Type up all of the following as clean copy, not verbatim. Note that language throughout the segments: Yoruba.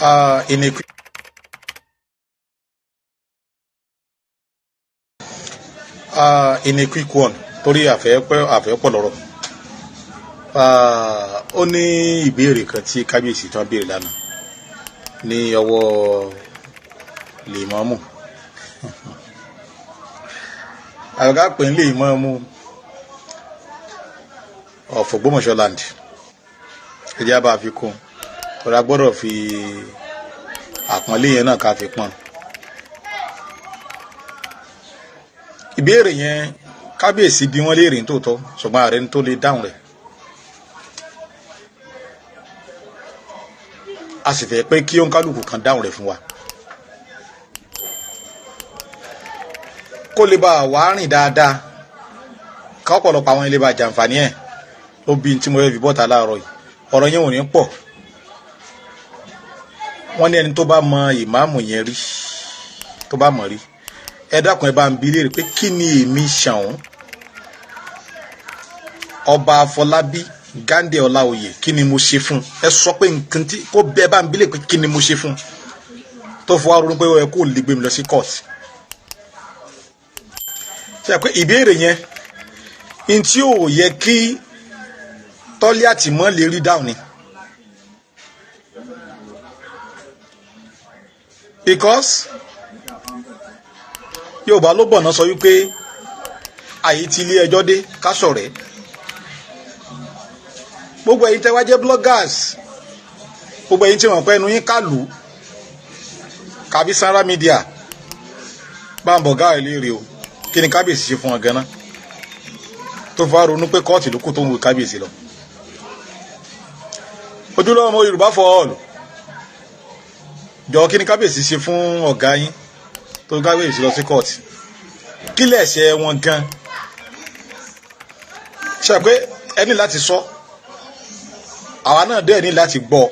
In a quick one, torí àfẹ́ pọ̀ lọ́rọ̀. Ó ní ìbéèrè kan tí kábíyèsí tó ń béèrè lánàá ní ọwọ́ Lèmọ́mù. Àgbà pè ń Lèmọ́mù of Ògbómọ̀ṣọ́ land. Ẹjẹ́ bá fi kún. Ọ̀rọ̀ gbọ́dọ̀ fi àpọ́nlé yẹn náà ká fi pọ́n. Ìbéèrè yẹn kábíyèsí bí wọ́n léèrè nítòótọ́ ṣùgbọ́n ààrẹ ní tó lè dáhùn rẹ̀. A sì fẹ́ pé kí òǹkálùkù kan dáhùn rẹ̀ fún wa. Kó lè bá wà rìn dáadáa ká ọ̀pọ̀lọpọ̀ àwọn ilé bá jàǹfààní ẹ̀ ló bí tí mo fẹ́ fi bọ́ta láàárọ̀ yìí. Ọ̀rọ̀ yẹn ò ní pọ̀. Wọ́n ní ẹni tó bá mọ ìmáàmù yẹn rí tó bá mọ̀ rí ẹ dákun ẹ bá ń bi léèrè pé kí ni èmi Ṣàún ọba Afọlábí Gándé Ọláoyè kí ni mo ṣe fún ẹ sọ pé nǹkan tí kó bẹ bá ń bi léèrè pé kí ni mo ṣe fún tó fọwọ́ ronú pé ẹ kó lè gbé mi lọ sí court. Ṣé pé ìbéèrè yẹn n tí ò yẹ kí tọ́lí àtìmọ́ lè rí dáhùn ni. Because Yorùbá ló bọ̀ náà sọ wípé àyè ti ilé ẹjọ́ dé ká ṣọ̀rẹ́. Gbogbo ẹ̀yin tẹ́ wá jẹ́ bloggers, gbogbo ẹ̀yin tí wọ́n pẹ́ nu yín kálù kàbí Sara Media bá ń bọ̀ gáà léèrè o kí ni kábíyèsí ṣe fún wọn gan-an tó fà ronú pé kóòtù ló kù tó ń wo kábíyèsí lọ. Ojúlówó ọmọ Yorùbá for all jọ kí ni kábíyèsí ṣe fún ọ̀gá yín tó kábíyèsí lọ sí court kí lẹ̀ṣẹ̀ wọn gan. Ṣé pé ẹ ní láti sọ àwa náà dẹ̀ ní láti gbọ́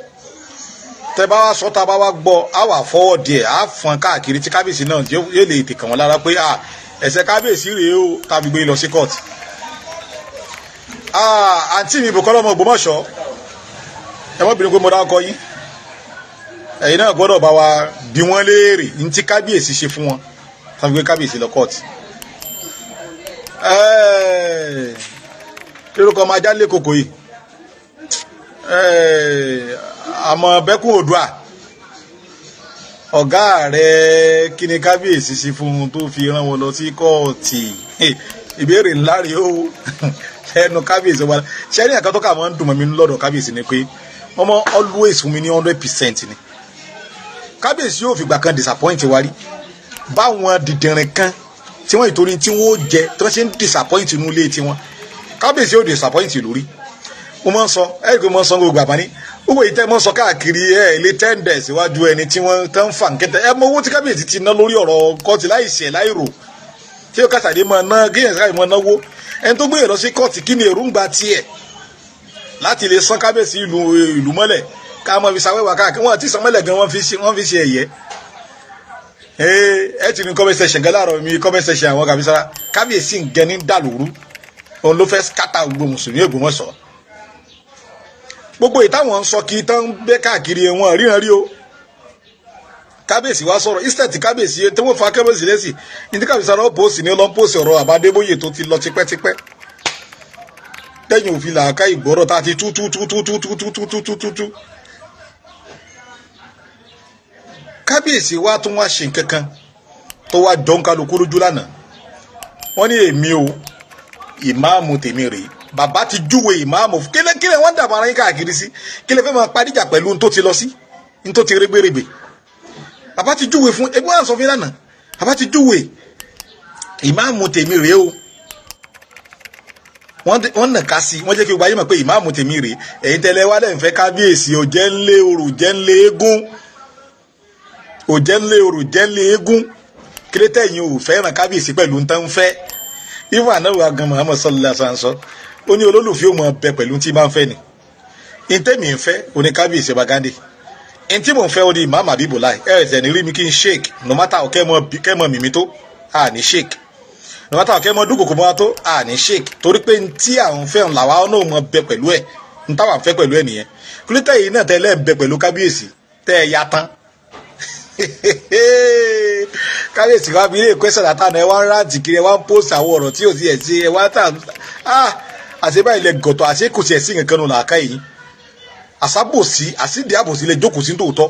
tẹ bá wá sọ tá a bá wá gbọ́ á wà fọwọ́ díẹ̀ á fọn káàkiri tí kábíyèsí náà yóò lè tèkàn wọn lára pé ẹ̀ṣẹ̀ kábíyèsí rèé o tàbí gbé lọ sí court. Àǹtí mi Bùkọ́lá ọmọ Ògbómọ̀ṣọ́ ẹ mọ́ bìnrin pé mo dá ọkọ yín ẹ̀yin náà gbọ́dọ̀ bá wa bí wọ́n léèrè ní tí kábíyèsí ṣe fún wọn tàbí gbé kábíyèsí lọ court. Lórúkọ ọmọ ajá lé kòkò yìí àmọ́ bẹ́kún Oòduà ọ̀gá rẹ̀ kí ni kábíyèsí ṣe fún un tó fi rán wọn lọ sí kóòtù. Ìbéèrè ńlá rèé o ẹnu kábíyèsí wa ṣe ní ẹ̀ka tó kà máa ń dùn mọ́ mi lọ́dọ̀ kábíyèsí ni pé wọ́n mọ always fún mi ní 100% ni. Kábíyèsí yóò fìgbà kan disappoint wa rí báwọn dìdìrín kan tí wọ́n ìtorí tí wọ́n jẹ tí wọ́n ṣe ń disappoint inú ilé tiwọn kábíyèsí yóò disappoint lórí. Mo máa ń sọ ẹ̀rí pé mo máa ń sọ gbogbo àbáni gbogbo ìtẹ́ mọ́ sọ káàkiri ilé tẹ́ndẹ̀ síwájú ẹni tí wọ́n tán fà ń kẹ́tẹ́ mọ owó tí kábíyèsí ti ná lórí ọ̀rọ̀ kọ́ọ̀tì láìṣẹ̀ láìrò tí ó kàtàdé máa ná gíyàn káyọ̀ máa náwó ẹni tó gbé lọ sí kọ́ọ̀tì kí ni èròǹgbà tiẹ̀ láti lè san kábíyèsí ìlú mọ́lẹ̀ ká mọ́ fi sáwẹ́wà káàkiri wọ́n àti ìsanmọ́lẹ̀ gan wọ́n fi ṣe ẹ̀yẹ. Ẹ ti ní comment section gan láàárọ̀ mi comment section àwọn kábíyèsí ń gẹ ní dàlúrú òun ló fẹ́ skátà gbogbo mùsùlùmí Ògbómọ̀ṣọ́. Gbogbo ìtàwọn ń sọ kí tán bẹ́ káàkiri wọn ríran rí o. Kábíyèsí wá sọ̀rọ̀ instead kábíyèsí tí wọ́n fa kábíyèsí lẹ́sì ní tí kábíyèsí ara pósì ní ọlọ́pọ̀sì ọ̀rọ̀ Àbádébóyè tó ti lọ tipẹ́tipẹ́ tẹ́yìn òfin làákà ìgbọ́rọ̀ tá a ti tú. Kábíyèsí wá tún wá ṣe nǹkankan tó wá jọ ń kálukú lójú lánàá. Wọ́n ní èmi o ìmáàmù tèmi rèé bàbá ti júwe ìmáàmù kílẹ̀ wọ́n dàbọ̀ ara yín káàkiri sí kílẹ̀ fẹ́ máa padìjà pẹ̀lú ohun tó ti lọ sí ohun tó ti régbèrègbè. Bàbá ti júwe fún ẹgbẹ́ àwọn sọfin lánàá bàbá ti júwe ìmáàmù tèmi rèé o wọ́n nàka sí wọ́n jẹ́ kí gbogbo ayé mọ̀ pé ìmáàmù tèmi rèé ẹ̀yin tẹ́lẹ̀ wá lẹ́yìn fẹ́ kábíyèsí òjẹ́ ńlé orò jẹ́ ńlé eégún òjẹ́ ńlé orò jẹ́ ńlé eégún kílẹ̀ tẹ̀yìn ò fẹ́ràn kábíyèsí pẹ̀lú ń tán fẹ́ ìwà náà wà gan Muhammad sallallahu alaihi wasallam ó ní olólùfẹ́ ò mọ̀ bẹ pẹ̀lú tí máa ń fẹ́ ni ìtẹ́mi ń fẹ́ oní kábíyèsí ọba Gándé ìtí mò ń fẹ́ ó di Imam Abibulai ẹ̀ẹ́dẹ̀ ní rí mi kí n shake no matter kẹ́mọ̀ mímí tó ní shake no matter kẹ́mọ̀ dúkòkò mọ́ tó ní shake torí pé tí àwọn fẹ́ làwa náà mọ̀ bẹ pẹ̀lú ẹ̀ ń táwọn fẹ́ pẹ̀lú ẹ̀ nìyẹn kúlítà yìí náà tẹ́lẹ̀ ń bẹ pẹ̀lú kábíyèsí tẹ́ ẹ ya tán kábíyèsí wa bí ilé ìkwẹ́sẹ̀ látàná ẹ wá ń rántí kiri ẹ wá ń post àwọn ọ̀rọ̀ tí ò sí ẹ̀ sí ẹ wá tà àṣebá ilẹ̀ gọ̀tọ̀ àṣé kò sí ẹ̀ sí nǹkan nù làákà yìí àṣàbòsí àṣìdí àbòsí lè jókòó sí tòótọ́.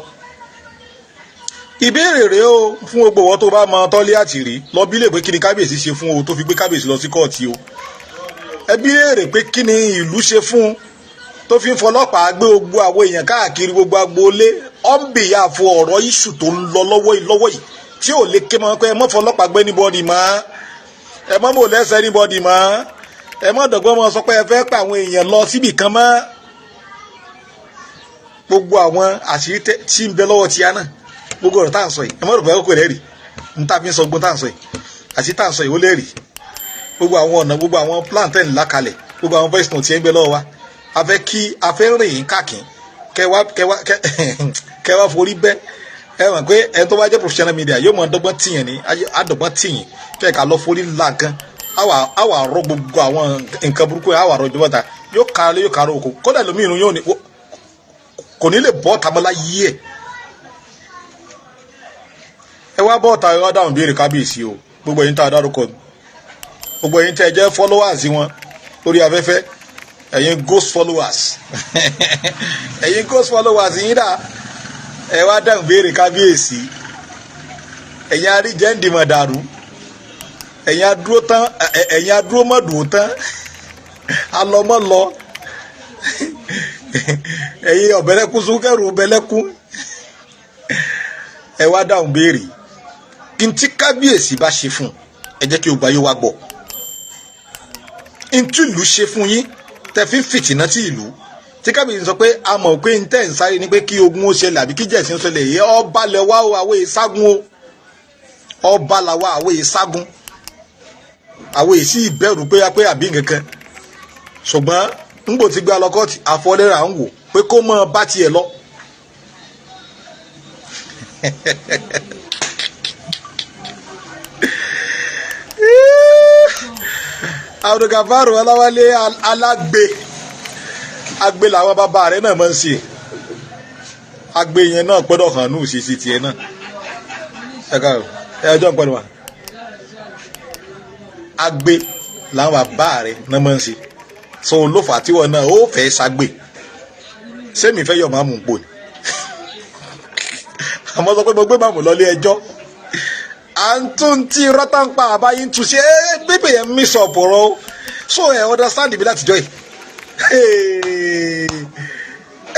ìbéèrè rèé o fún gbogbo wọn tó bá mọ tọ́lé àtìrí lọ bí lè pé kí ni kábíyèsí ṣe fún o tó fi gbé kábíyèsí lọ sí kóòtù o ẹbí léèrè pé kí ni ìlú ṣe fún tó fi ń fọlọ́pàá gbé gbogbo àwọn èèyàn káàkiri gbogbo agboolé ọ̀nbìyà fún ọ̀rọ̀ iṣu tó ń lọ lọ́wọ́ yìí tí ò lè ké mọ́ pé ẹ mọ́ fọlọ́pàá gbé anybody mọ́ ẹ mọ́ mò lẹ́sẹ̀ anybody mọ́ ẹ mọ́ dọ̀gbọ́n mọ́ sọ pé ẹ fẹ́ pa àwọn èèyàn lọ síbì kan mọ́ gbogbo àwọn àṣírí tí ń bẹ lọ́wọ́ tíá náà gbogbo ọ̀rọ̀ tá à ń sọ yìí ẹ mọ́ rò pé ó kò lẹ́rìí ń tà fi ń sọ gbogbo tá à ń sọ yìí àti tá à ń sọ yìí ó lẹ́rìí gbogbo àwọn ọ̀nà gbogbo àwọn plantain lákalẹ̀ gbogbo àwọn voice note tí ń bẹ lọ́wọ́ wa a fẹ́ rìn yín káàkiri kẹwàá forí bẹ́ ẹ mọ̀ pé ẹni tó bá jẹ́ professional media yóò mọ̀ dọ́gbọ́n tìyàn ní àdọ́gbọ́n tìyàn kẹ́ẹ̀ka lọ forí ńlá nǹkan àwà rọ gbogbo àwọn nǹkan burúkú yẹn àwà rọ ìjọba ta yóò kára lé yóò kára oko kódà lómi irun yóò ní kò ní lè bọ́ tamọ́lá yí ẹ̀ ẹ wá bọ́ ọ̀tá ẹ wá dáhùn béèrè kábíyèsí o gbogbo ẹ̀yin tá a dárúkọ gbogbo ẹ̀yin tẹ́ ẹ jẹ́ followers wọn lórí afẹ́fẹ́ ẹ̀yin ghost followers ẹ̀yin ghost followers yín dà ẹ wá dáhùn béèrè kábíyèsí ẹ̀yin aríjẹ́ ń dìmọ̀ dàrú ẹ̀yin adúró tán ẹ̀yin adúró mọ́ dùn tán alọ́mọ́ lọ ẹ̀yin ọ̀bẹ̀lẹ́kún súnkẹ́rù ọ̀bẹ̀lẹ́kún ẹ wá dáhùn béèrè kí n tí kábíyèsí bá ṣe fún ẹ jẹ́ kí o gbà yóò wá gbọ́ n tí ìlú ṣe fún yín tẹ fi ń fìtìná tí ìlú tí kábíyèsí sọ pé a mọ̀ pé n tẹ́ ń sáré ni pé kí ogun ó ṣẹlẹ̀ àbí kí jẹ̀sìn ó ṣẹlẹ̀ yẹ ọba lẹ̀ wá o àwọn ìságun o ọba là wá àwọn ìságun àwọn èsì ìbẹ̀rù pé àbí nǹkan ṣùgbọ́n ngbò tí gbé alọ́kọ́tì àfọlẹ́rà ń wò pé kó mọ́ bá tiẹ̀ lọ. Abdulgafaru Ọláwálé alágbe agbe làwọn bàbá rẹ̀ náà máa ń ṣe agbe yẹn náà gbọ́dọ̀ hàn ní òṣìṣì tiẹ̀ náà ẹjọ́ ń pẹ̀lú wa agbe làwọn bàbá rẹ̀ náà máa ń ṣe so olófà tí wọn náà ó fẹ́ ṣàgbé sẹ́mi fẹ́ yọ̀ máa mú un pò ní àmọ́ sọ pé mo gbé màmú lọ́lé ẹjọ́ à ń tún tí rọ́tà ń pa àbáyé ń tu ṣe bíbí yẹn mí sọ bọ̀rọ̀ so ẹ understand mi láti jọ yìí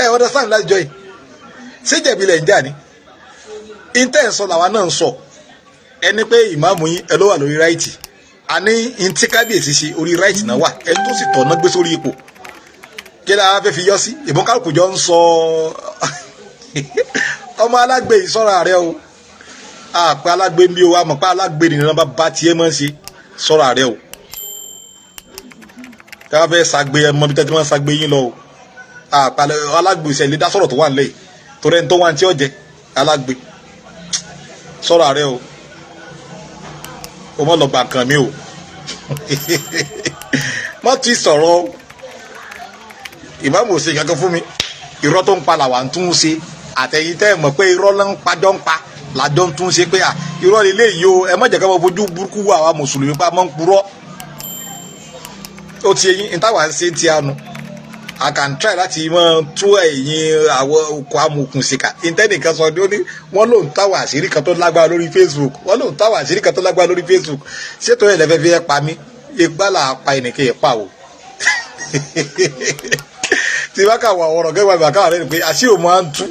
ẹ understand mi láti jọ yìí ṣé jẹ̀bi lẹ̀ ń jà ní intẹ́ ń sọ làwa náà ń sọ ẹni pé ìmáàmù yín ẹ ló wà lórí ráìtì àní ntí kábíyèsí ṣe orí ráìtì náà wà ẹ tó sì tọ̀nà gbé sórí ipò kí ni a fẹ́ fi yọ sí ìbọn kálukú jọ ń sọ ọmọ alágbe ìsọ́ra rẹ o àpẹ alágbe ń bí o àmọ́ pé alágbe nìyẹn bá tiẹ̀ mọ́ ṣe sọ́ra rẹ o tí wọ́n fẹ́ ṣàgbé ẹ mọ́ bí tẹ́tí wọ́n ṣàgbé yín lọ o àpẹ alágbe ìṣẹ̀lẹ̀ dá sọ̀rọ̀ tó wà nílẹ̀ torí ẹni tó wà ní tí ó jẹ alágbe sọ́ra rẹ o o mọ̀ lọ gbà kàn mí o mọ́ ti sọ̀rọ̀ ìmáàmù ò ṣe kankan fún mi irọ́ tó ń pa làwa ń tún ṣe àtẹ̀yìn tẹ́ ẹ̀ mọ̀ pé irọ́ ló ń pajọ́ ń pa làjọ́ ń tún ṣe pé irọ́ lélẹ̀ yìí o ẹ má jẹ́ ká mọ fojú burúkú wà wá mùsùlùmí pa mọ́ ń purọ́ ó ti eyín ìtawà ń ṣe ti àánú I can try láti mọ tú ẹ̀yìn àwọn okò amòkùn ṣìkà ìtẹ́nìkan sọ ní ó ní wọ́n lòun táwọn àṣírí kan tó lágbára lórí Facebook wọ́n lòun táwọn àṣírí kan tó lágbára lórí Facebook ṣètò ẹ̀ lẹ́fẹ̀ẹ́ fi ẹ́ pa mí igbá là á pa ẹnìkan ẹ̀ pa o tí wọ́n kà wọ ọ̀rọ̀ gẹ́gẹ́ bá káwọn rẹ̀ ni pé àṣírí òun máa ń tú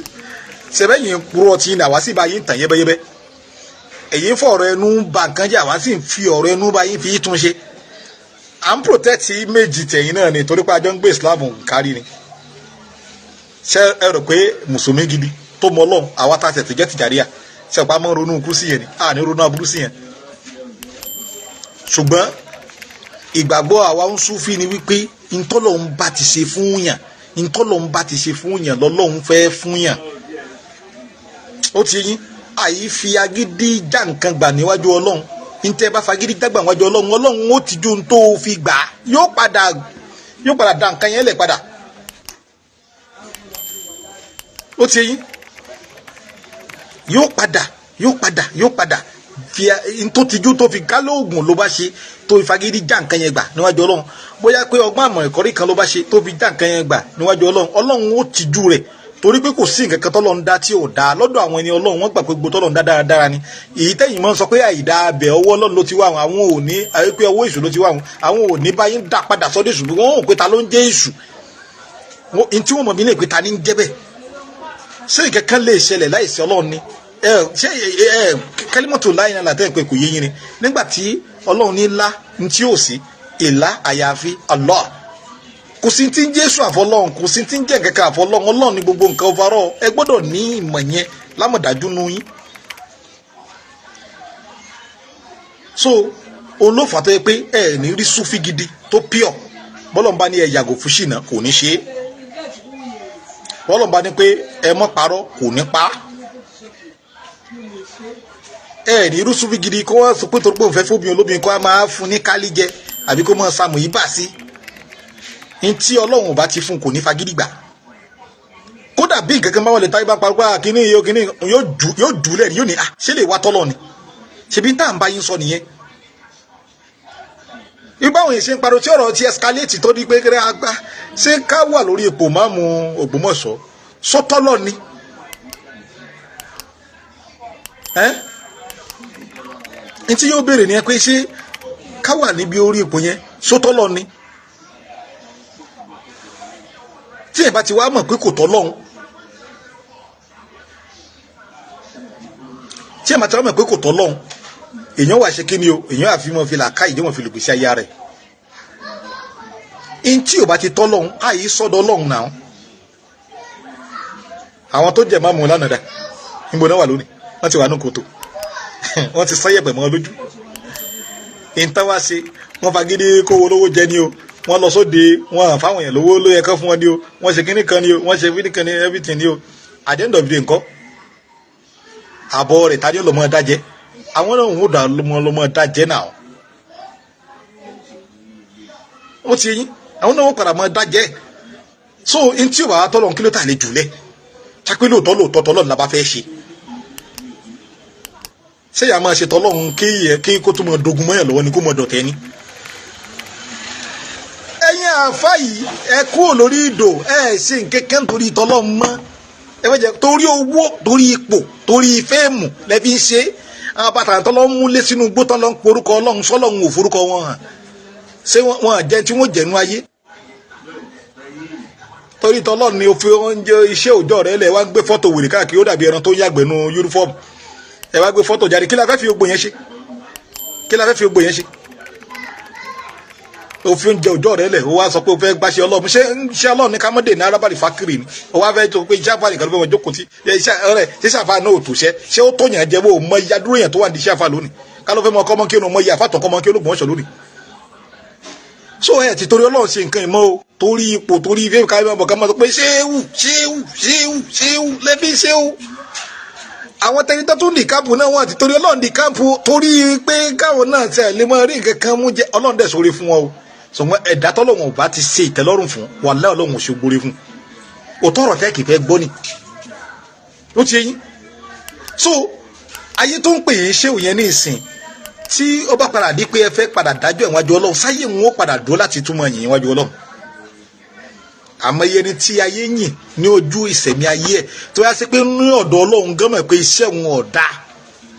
sẹ́bẹ̀ yìí ń purọ́ tí àwa sì bá yín tàn yẹ́bẹ́yẹ́bẹ́ èyí ń fọ ọ̀rọ̀ ẹnu ba nǹkan jẹ́ àwa sì ń fi ọ̀rọ̀ ẹnu bá yín fi tún ṣe à ń protect méjì tẹ̀yìn náà ni torí pé àjọ ń gbé Islam kárí ni ṣé ẹ rò pé mùsùlùmí gidi tó mọ Ọlọ́run àwa tá a tẹ̀tẹ̀ jẹ́ tìjàríà ṣe ọ̀pá mọ́ ronú kú sí yẹn ni à ní ronú aburú sí yẹn ṣùgbọ́n ìgbàgbọ́ àwa ń súnfì ni wípé ntọ́lọ́hún bá ti ṣe fún yàn ntọ́lọ́hún bá ti ṣe fún yàn lọ́lọ́hún fẹ́ fún yàn ó ti yín àyí fi agídí já nǹkan gbà níwájú Ọlọ́run ntẹ́ bá fagídí jágbà níwájú Ọlọ́run Ọlọ́run ó ti ju tó fi gbà yóò padà dá nǹkan yẹn lẹ̀ padà ó ti yín yóò padà fi tó tijú tó fi ká lóògùn ló bá ṣe tó ìfagídí já nǹkan yẹn gbà níwájú Ọlọ́run bóyá pé ọgbọ́n àmọ̀ ìkọ́rí kan ló bá ṣe tó fi já nǹkan yẹn gbà níwájú Ọlọ́run ó tijú rẹ̀ torí pé kò sí nǹkan kan tọ́lọ́run dá tí ò dá lọ́dọ̀ àwọn ẹni Ọlọ́run wọ́n gbà pé gbogbo tọ́lọ́run dá dáradára ni èyí tẹ́yìn mọ́ sọ pé àìdá abẹ ọwọ́ Ọlọ́run ló ti wá àwọn ò ní àyè pé ọwọ́ èṣù ló ti wá àwọn ò ní báyìí ń dá padà sọ́dọ̀ èṣù wọ́n ò pé ta ló ń jẹ́ èṣù tí wọ́n mọ̀ mí lè pé ta ní ń jẹ́ bẹ́ẹ̀ ṣé nǹkan kan lè ṣẹlẹ̀ láìsí Ọlọ́run ni ṣé kálímọ̀tò láyìn náà látẹ̀ pé kò yé yín ni nígbà tí Ọlọ́run ní lá ní tí ò sí ìlà àyàfi Allah kò sí tí ń Jésù àfọlọ́run kò sí tí ń jẹ́ kẹ̀kẹ́ àfọlọ́run Ọlọ́run ní gbogbo nǹkan overall ẹ gbọ́dọ̀ ní ìmọ̀ yẹn lámọ̀dájú nú yín. so òun ló fà tó yẹ pé ẹ ní rí súfì gidi tó pure bọ́lọ̀n bá ní ẹ yàgò fún ṣìnà kò ní ṣe é bọ́lọ̀n bá ní pé ẹ mọ́ parọ́ kò ní pa á ẹ ní rí súfì gidi kó wọ́n sọ pé torí pé òun fẹ́ fóbi olóbìnrin kó wọ́n máa fún ní kálí jẹ àbí kó mọ́ sàmù yìí bà sí ntí Ọlọ́run ò bá ti fún kò ní fagídí gbà kódà bí nǹkan kan bá wọlé táyé bá parọ́ pé kíní yóò dùúlẹ̀ ni yóò ní ṣé lè wá tọ́lọ̀ ni ṣebí tá à ń bá yín sọ nìyẹn ibáwọn yìí ṣe ń parọ́ tí ọ̀rọ̀ ti escalate tó di pé kéré agbá ṣé ká wà lórí ipò máàmù Ògbómọ̀ṣọ́ sọ́tọ́lọ̀ ni ntí yóò béèrè ni ẹ pé ṣé ká wà níbi orí ipò yẹn sọ́tọ́lọ̀ ni tí ẹ bá ti wá mọ̀ pé kò tọ́ lọ́hùn tí ẹ bá ti wá mọ̀ pé kò tọ́ lọ́hùn èèyàn wà ṣe kí ni o èèyàn àfi mọ̀ fi làákà ìdí wọn fi lùgbèsè ayá rẹ̀ in tí ò bá ti tọ́ lọ́hùn àyè sọ́dọ̀ lọ́hùn náà àwọn tó jẹ̀ máa mú lánàá dà níbo náà wà lónìí wọ́n ti wà ní kòtò wọ́n ti sọ́yẹ̀pẹ̀ mọ́ lójú ìntàwá ṣe wọ́n fagídí kówó lówó jẹ ni o wọ́n lọ sóde wọ́n hàn fáwọn èèyàn lówó ló yẹ kán fún wọn ni o wọ́n ṣe kíní kan ni o wọ́n ṣe kíní kan ni everything ni o at the end of the day nǹkan àbọ̀ rẹ̀ tàbí ọlọ́mọ dájẹ́ àwọn náà ń dà lọ́mọ dájẹ́ náà wọ́n ti yín àwọn náà wọ́n padà mọ́ dájẹ́ so n tí o bá wá tọ́lọ̀ kí ló tà lè jùlẹ̀ sápé lóòótọ́ tọ́lọ̀ la bá fẹ́ ṣe ṣé ìyá máa ṣe tọ́lọ̀ kí kó tó mọ dogun mọ́yàn lọ́wọ́ ni kó mọ dọ̀tẹ́ ni ẹ̀yin àfa yìí ẹ kúrò lórí ìdò ẹ ṣe nkẹkẹ nítorí tọlọ mọ ẹ fẹ́ jẹ torí owó torí ipò torí fẹẹmù lẹbi ń ṣe àwọn bàtà tọlọ ń múlé sínú igbó tọlọ ń porúkọ Ọlọ́run sọlọrun ò forúkọ wọn hàn ṣé wọn jẹ tí wọn jẹnu ayé torí tọlọ ni òfin oúnjẹ iṣẹ́ òòjọ́ rẹ̀ lẹ wá gbé fọ́tò wèrè káàkiri ó dàbí ẹran tó ń yàgbẹ́ nu yúnífọ́ọ̀mù ẹ wá gbé fọ́tò jáde kí la fẹ́ fi gbogbo yẹn ṣe òfin oúnjẹ òjò rẹ lẹ o wá sọ pé o fẹ́ gbàṣẹ Ọlọ́run ṣé Ọlọ́run ní kámọdé ní arábàlì fákìrì ni o wá fẹ́ tó pé iṣẹ́ àfàlì kan ló fẹ́ wọn jókòó tí iṣẹ́ ọ̀rẹ́ ṣíṣe àfà náà ò tó ṣe ó tó yàn jẹ bó o mọ ìyá dúró yẹn tó wà ní iṣẹ́ àfà lónìí ká ló fẹ́ mọ ọkọ kí o mọ ìyá àfàtàn kọmọ kí olóògùn ọṣọ lónìí. so ẹ ti torí Ọlọ́run ṣe nǹkan ìmọ̀ o torí ipò torí ìfẹ́ káyọ̀ bọ̀ ká máa sọ pé ṣéwù lẹ́bí ṣéwù àwọn tẹnitọ́ tó ní káàpù náà wọ́n àti torí Ọlọ́run ní káàpù torí pé káwọn náà tẹ̀ lè mọ rí nǹkan kan mú jẹ Ọlọ́run dẹ̀ sórí fún wọn o sọ̀wọ́n ẹ̀dá tọ́lọ́wọ̀n ọba ti ṣe ìtẹ́lọ́rùn fún wàhálà Ọlọ́run ṣe gbórí fún òótọ́ ọ̀rọ̀ fẹ́ kì í fẹ́ gbọ́ ni ó ti yín so ayé tó ń pè yín ṣé òyìn ní ìsìn tí ó bá padà di pé ẹ fẹ́ padà dájọ́ ìwájú Ọlọ́run sáyé wọn ó padà dúró láti túmọ̀ yìn ìwájú Ọlọ́run àmọ́ iye ni tí ayé yìn ní ojú ìsẹ̀mí ayé ẹ̀ tó yá sí pé ní ọ̀dọ̀ Ọlọ́run gánmọ̀ pé iṣẹ́ wọn ọ̀dà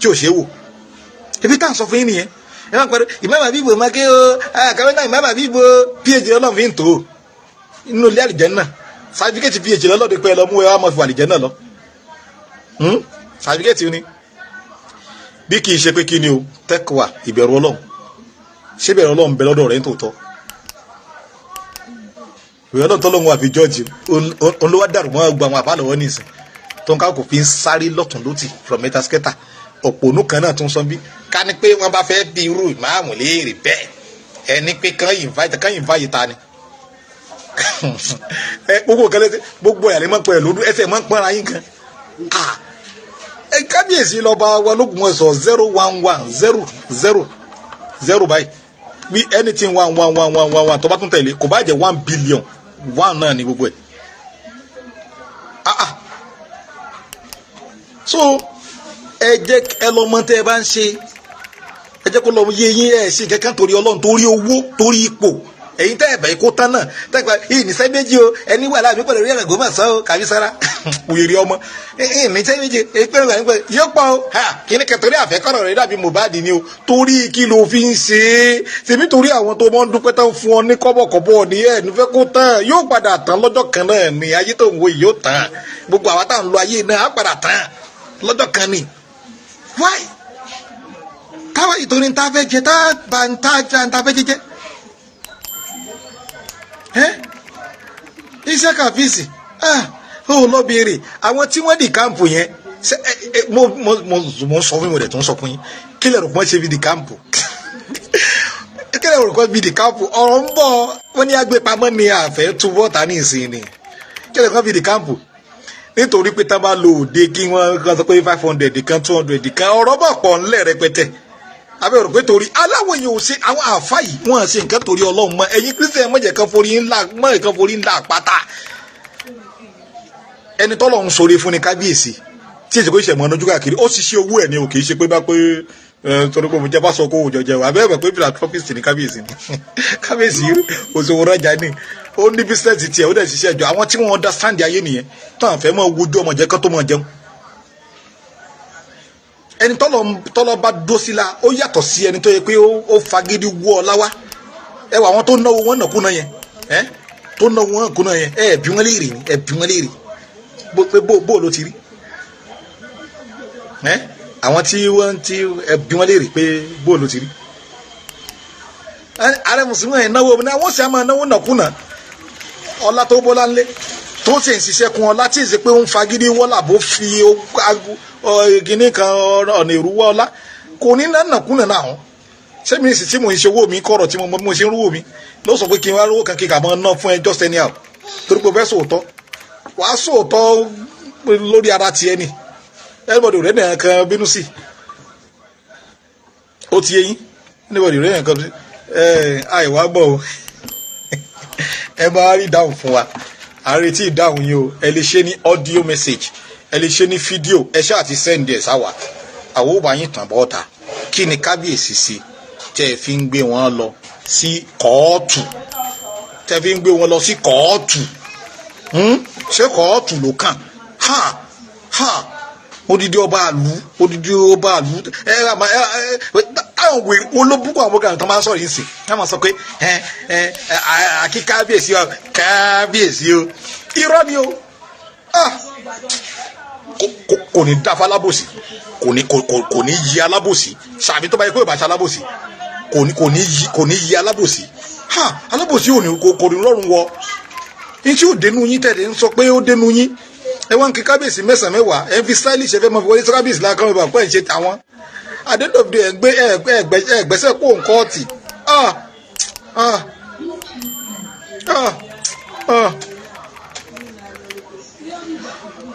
tí ò ṣe wò ibi tá à ń sọ fún yín nìyẹn ẹ máa ń pariwo ìmáàmà bíbò máa ké o àkàwé náà ìmáàmà bíbò phd Ọlọ́run fi ń tò ó inú ilé àlìjẹ́nnà sàtífíkẹ́tì phd lọ́lọ́dún pé ẹ lọ mú ẹ wá mọ̀ fi àlìjẹ́nnà lọ sàtífíkẹ́tì ni bí kì í ṣe pé kí ni o tẹ́kọ̀wà ìbẹ̀rù Ọlọ́run ṣé ìbẹ̀rù Ọlọ́run bẹ lọ́dọ̀ rẹ̀ ń tòótọ́ ìbẹ̀rù Ọlọ́run tọ́lọ́run wà fi jọ́ọ̀jì olówó dàrú mọ́ gbogbo àwọn àbálọ̀wọ́ nìsín tó ń ká kò fi ń sáré lọ́tún lótì from metasketa òpònú kan náà tún sọ bí ká ní pé wọ́n bá fẹ́ bí irú ìmáàmù léèrè bẹ́ẹ̀ ẹni pé kán invite ta ni gbogbo kẹlẹ gbogbo ẹ̀rí mọ̀ pé ẹ̀ lódú ẹsẹ̀ mọ̀ ń pọ́nra yín kan kábíyèsí lọ́ba wa l'Ógbómọ̀ṣọ́ 01100 báyìí bí anything 1 tó bá tún tẹ̀lé kò bá jẹ́ 1 billion 1 náà ni gbogbo ẹ̀ so ẹ jẹ́ ẹ lọ mọ tẹ́ ẹ bá ń ṣe ẹ jẹ́ kó lọ yé yín ẹ ṣe kankan torí Ọlọ́run torí owó torí ipò ẹ̀yin tẹ́ ẹ bẹ̀ kó tán náà tẹ́gbà ìníṣẹ́ méjì o ẹni wà láàbí pẹ̀lú ẹ̀rẹ̀ gómà sọ́ o kàbí sára wèrè ọmọ ìníṣẹ́ méjì pẹ̀lú ẹ̀rẹ̀ yóò pọ̀ o kí ni kẹtọ́rí àfẹ́kọ̀rọ̀ rẹ̀ dàbí Mohbad ni o torí kí ló fi ń ṣe é tèmi torí àwọn tó mọ́ ń dúpẹ́ tán fún ọ ní kọ́bọ̀kọ́bọ̀ ní ẹ̀ nífẹ́ kó tán yóò padà tán lọ́jọ́ kan náà ni ayé tó ń wo yìí yóò tán gbogbo àwa táwọn lo ayé náà á padà tán lọ́jọ́ kan ni why táwa ìtòrí ta fẹ́ jẹ ta fẹ́ jẹjẹ iṣẹ́ kàfíìsì ó lọ béèrè àwọn tí wọ́n di káàmpù yẹn mo sọ fún mi rẹ̀ tó ń sọ fún yín kí lè rò pọ́n ṣe fi di káàmpù kí lè rò pọ́n fi di káàmpù ọ̀rọ̀ ń bọ̀ wọ́n ní agbépamọ́ ni àfẹ́ túbọ̀ ta ní ìsìn ni kí lè rò pọ́n fi di káàmpù nítorí pé tá bá lo òde kí wọ́n kan sọ pé 500 kan 200 kan ọ̀rọ̀ bọ̀ pọ̀ ńlẹ̀ rẹpẹtẹ abẹ́ rò pé torí aláwọ̀ èèyàn ò ṣe àwọn àfa yìí wọ́n ṣe nǹkan torí Ọlọ́run mọ́ ẹ̀yin Christian mọ̀jẹ̀ kan forí ńlá pátá ẹni tọ́lọ̀ ń sọ̀rọ̀ fún ni kábíyèsí tí èsì kò ṣe mọ́ ọdún káàkiri ó sì ṣe owó ẹ̀ ni ò kì í ṣe pé bá pé torí pé mo jẹ́ bá sọ kó òjò jẹun abẹ́ rẹ̀ pé philanthropist ni kábíyèsí ni kábíyèsí òṣòwò rọ́jà ni ó ní bísíǹsì tiẹ̀ ó dẹ̀ ṣiṣẹ́ jọ àwọn tí wọ́n understand ayé nìyẹn tó àfẹ́ mọ́ wojú ọmọ jẹ́ kán tó mọ̀ jẹun ẹni tọ́lọ́ bá dó sí la ó yàtọ̀ sí ẹni tó yẹ pé ó fagídí wọ́ ọ láwá ẹ wà àwọn tó náwó wọn nàkúnà yẹn tó náwó wọn nàkúnà yẹn ẹ bí wọn léèrè ni ẹ bí wọn léèrè pé bó ló ti rí àwọn tí wọ́n ti ẹ bí wọn léèrè pé bó ló ti rí ààrẹ mùsùlùmí ẹ̀ náwó ní àwọn sì á máa náwó nàkúnà ọlá tó bọ́lá ńlẹ̀ tó sì ń ṣiṣẹ́ kun ọlá tí ì ṣe pé ó ń fagídí wọ́lá bó fi gíní kan ọ̀nà ìrúwọ́ ọlá kò ní nàkúnà náà hàn sẹ́mi sì tí mo ń ṣe owó mi kọ̀rọ̀ tí mo ṣe ń rúwò mi ló sọ pé kí n wá rówó kan kí n kà mọ́ ná fún ẹ just anyhow torí pé o fẹ́ sòótọ́ wàá sòótọ́ lórí ara tiẹ̀ ni everybody rẹ̀ nìyẹn kan bínú sí ó ti yé yín everybody rẹ̀ nìyẹn kan àìwá gbọ́ o ẹ máa rí ìdáhùn fún wa à ń retí ìdáhùn yín o ẹ lè ṣe ní audio message ẹ lè ṣe ní fídíò ẹ ṣáà ti send ẹ sáwà àwọn ò bá yín tàn bọ́ ta kí ni kábíyèsí sí tẹ́ ẹ fi ń gbé wọn lọ sí kóòtù tẹ́ ẹ fi ń gbé wọn lọ sí kóòtù ṣé kóòtù ló kàn odidi ọba àlú táwọn wèrè olóbùkún àwọn ọmọkànlá tó máa ń sọ̀rọ̀ yìí sí wọ́n máa sọ pé àkí kábíyèsí o irọ́ ni o kò ní dáfa alábòsí kò ní yí alábòsí sàbí tó bá yẹ kó ìbáṣà alábòsí kò ní yí alábòsí alábòsí kò ní rọrùn wọ ní tí ó dénú yín tẹ̀lé ń sọ pé ó dénú yín ẹ wá ń kí kábíyèsí mẹ́sàn-án mẹ́wàá ẹ fi stylish ẹ fẹ́ mọ fi wọlé sí kábíyèsí lákàn ìbá pẹ́ ń ṣe tàwọn àdédọ̀dọ̀ ẹgbẹ́sẹ̀ kó nǹkan ọ̀tì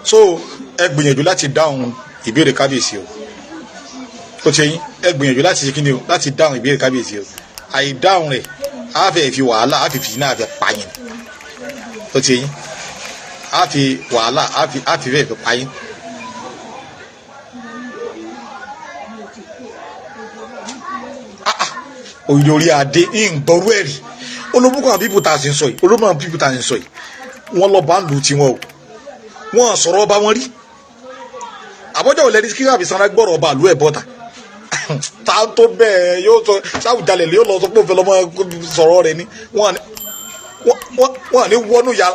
so ẹ gbìyànjú láti dáhùn ìbéèrè kábíyèsí o tó ṣe yín ẹ gbìyànjú láti ṣe kíni o láti dáhùn ìbéèrè kábíyèsí o àìdáhùn rẹ̀ á fẹ́ fi wàhálà á fi fìyín náà fẹ́ pààyàn tó ṣe yín á fi wàhálà á fi fẹ́ pààyàn. òyìnbó orí adé ìgbọ̀rú ẹ̀rí olóbùkún àwọn pípù tá a sì ń sọ yìí olóbùkún àwọn pípù tá a sì ń sọ yìí wọ́n lọ bá ń lù tiwọn o wọ́n sọ̀rọ̀ ọba wọn rí àbọ̀jọ́ òlẹ́ni kí wàá fi sanra gbọ́rọ̀ ọba àlú ẹ̀ bọ́ta tá a tó bẹ́ẹ̀ yóò sọ sáwùjalè yóò lọ sọ pé òun fẹ́ lọ́mọ sọ̀rọ̀ rẹ̀ ni wọ́n ní wọnú ya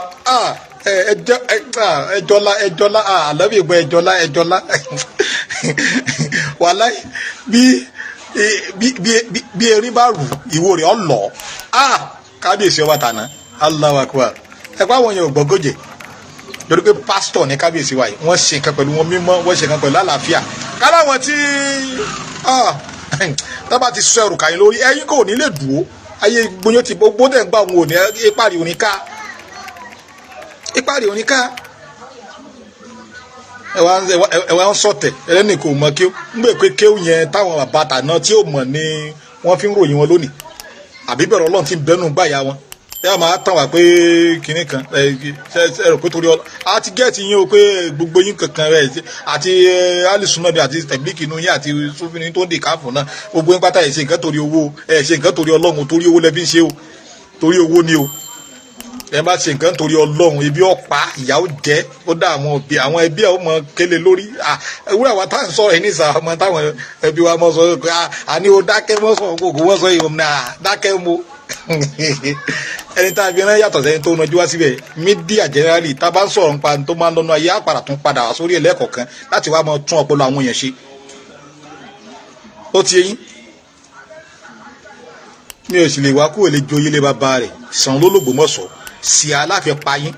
ẹjọ́lá àlọ́bí ìgbọ́ ẹjọ́lá wàláì bí erin bá rù ìwo rẹ̀ ọ̀lọ́ kábíyèsí ọba tàná Allahu Akbar ẹ̀pá àwọn yẹn ò gbọ́gọ́jẹ̀ lórí pé pásítọ̀ ní kábíyèsí wa yìí wọ́n ṣe nǹkan pẹ̀lú wọn mímọ́ wọ́n ṣe nǹkan pẹ̀lú àlàáfíà kára wọn tí tábà ti sọ ẹrù kàyín lórí ẹ̀yin kò ní lè dúró ayé gbóyún ti gbogbo tẹ̀ ń gbà wọn ò ní ìpàdé òní ká ẹwà ń sọ̀tẹ̀ ẹlẹ́nì kò mọ kí ó ń gbé pé kéwù yẹn táwọn bàtà náà tí ó mọ̀ ni wọ́n fi ń ròyìn wọn lónìí àbí bẹ̀rẹ̀ Ọlọ́run ti ń bẹ́nu gbàyà wọn ẹ máa tàn wá pé kinní kan ẹ rò pé torí àti gẹ́ẹ̀tì yín o pé gbogbo yín kankan rẹ àti alisumadi àti tẹ̀blíkì inú yín àti sófin tó ń dè káfù náà gbogbo yín pátá ẹ̀ ṣe nǹkan torí owó ẹ̀ ṣe nǹkan torí ọlọ́run torí owó lẹ́bí ń ṣe o torí owó ni o ẹ má ṣe nǹkan torí ọlọ́run ebi ọ̀pá ìyàwó jẹ́ ó dá àwọn ẹbí ẹ̀ ó mọ kélé lórí ewúrẹ́ wa tá à ń sọ ẹ̀ nísà ọmọ táwọn ẹbí wa mọ sọ pé àní o dákẹ́ mọ́ sọ kókò wọ́n sọ ìhòòhùn náà dákẹ́ mo ẹni tá a fi rán yàtọ̀ sẹ́ni tó nájú wá síbẹ̀ mídíà generally tá a bá ń sọ̀rọ̀ nípa tó máa ń lọ́nu ayé àpàrà tún padà wá sórí ẹlẹ́kọ̀ọ̀kan láti wá máa tún ọpọlọ àwọn èèyàn ṣe ó ti yẹn mi ò sì lè wá kúrò lè joyè lé bàbá rẹ̀ sàn lólògbòmọ̀sọ̀ sí a láfi pa yín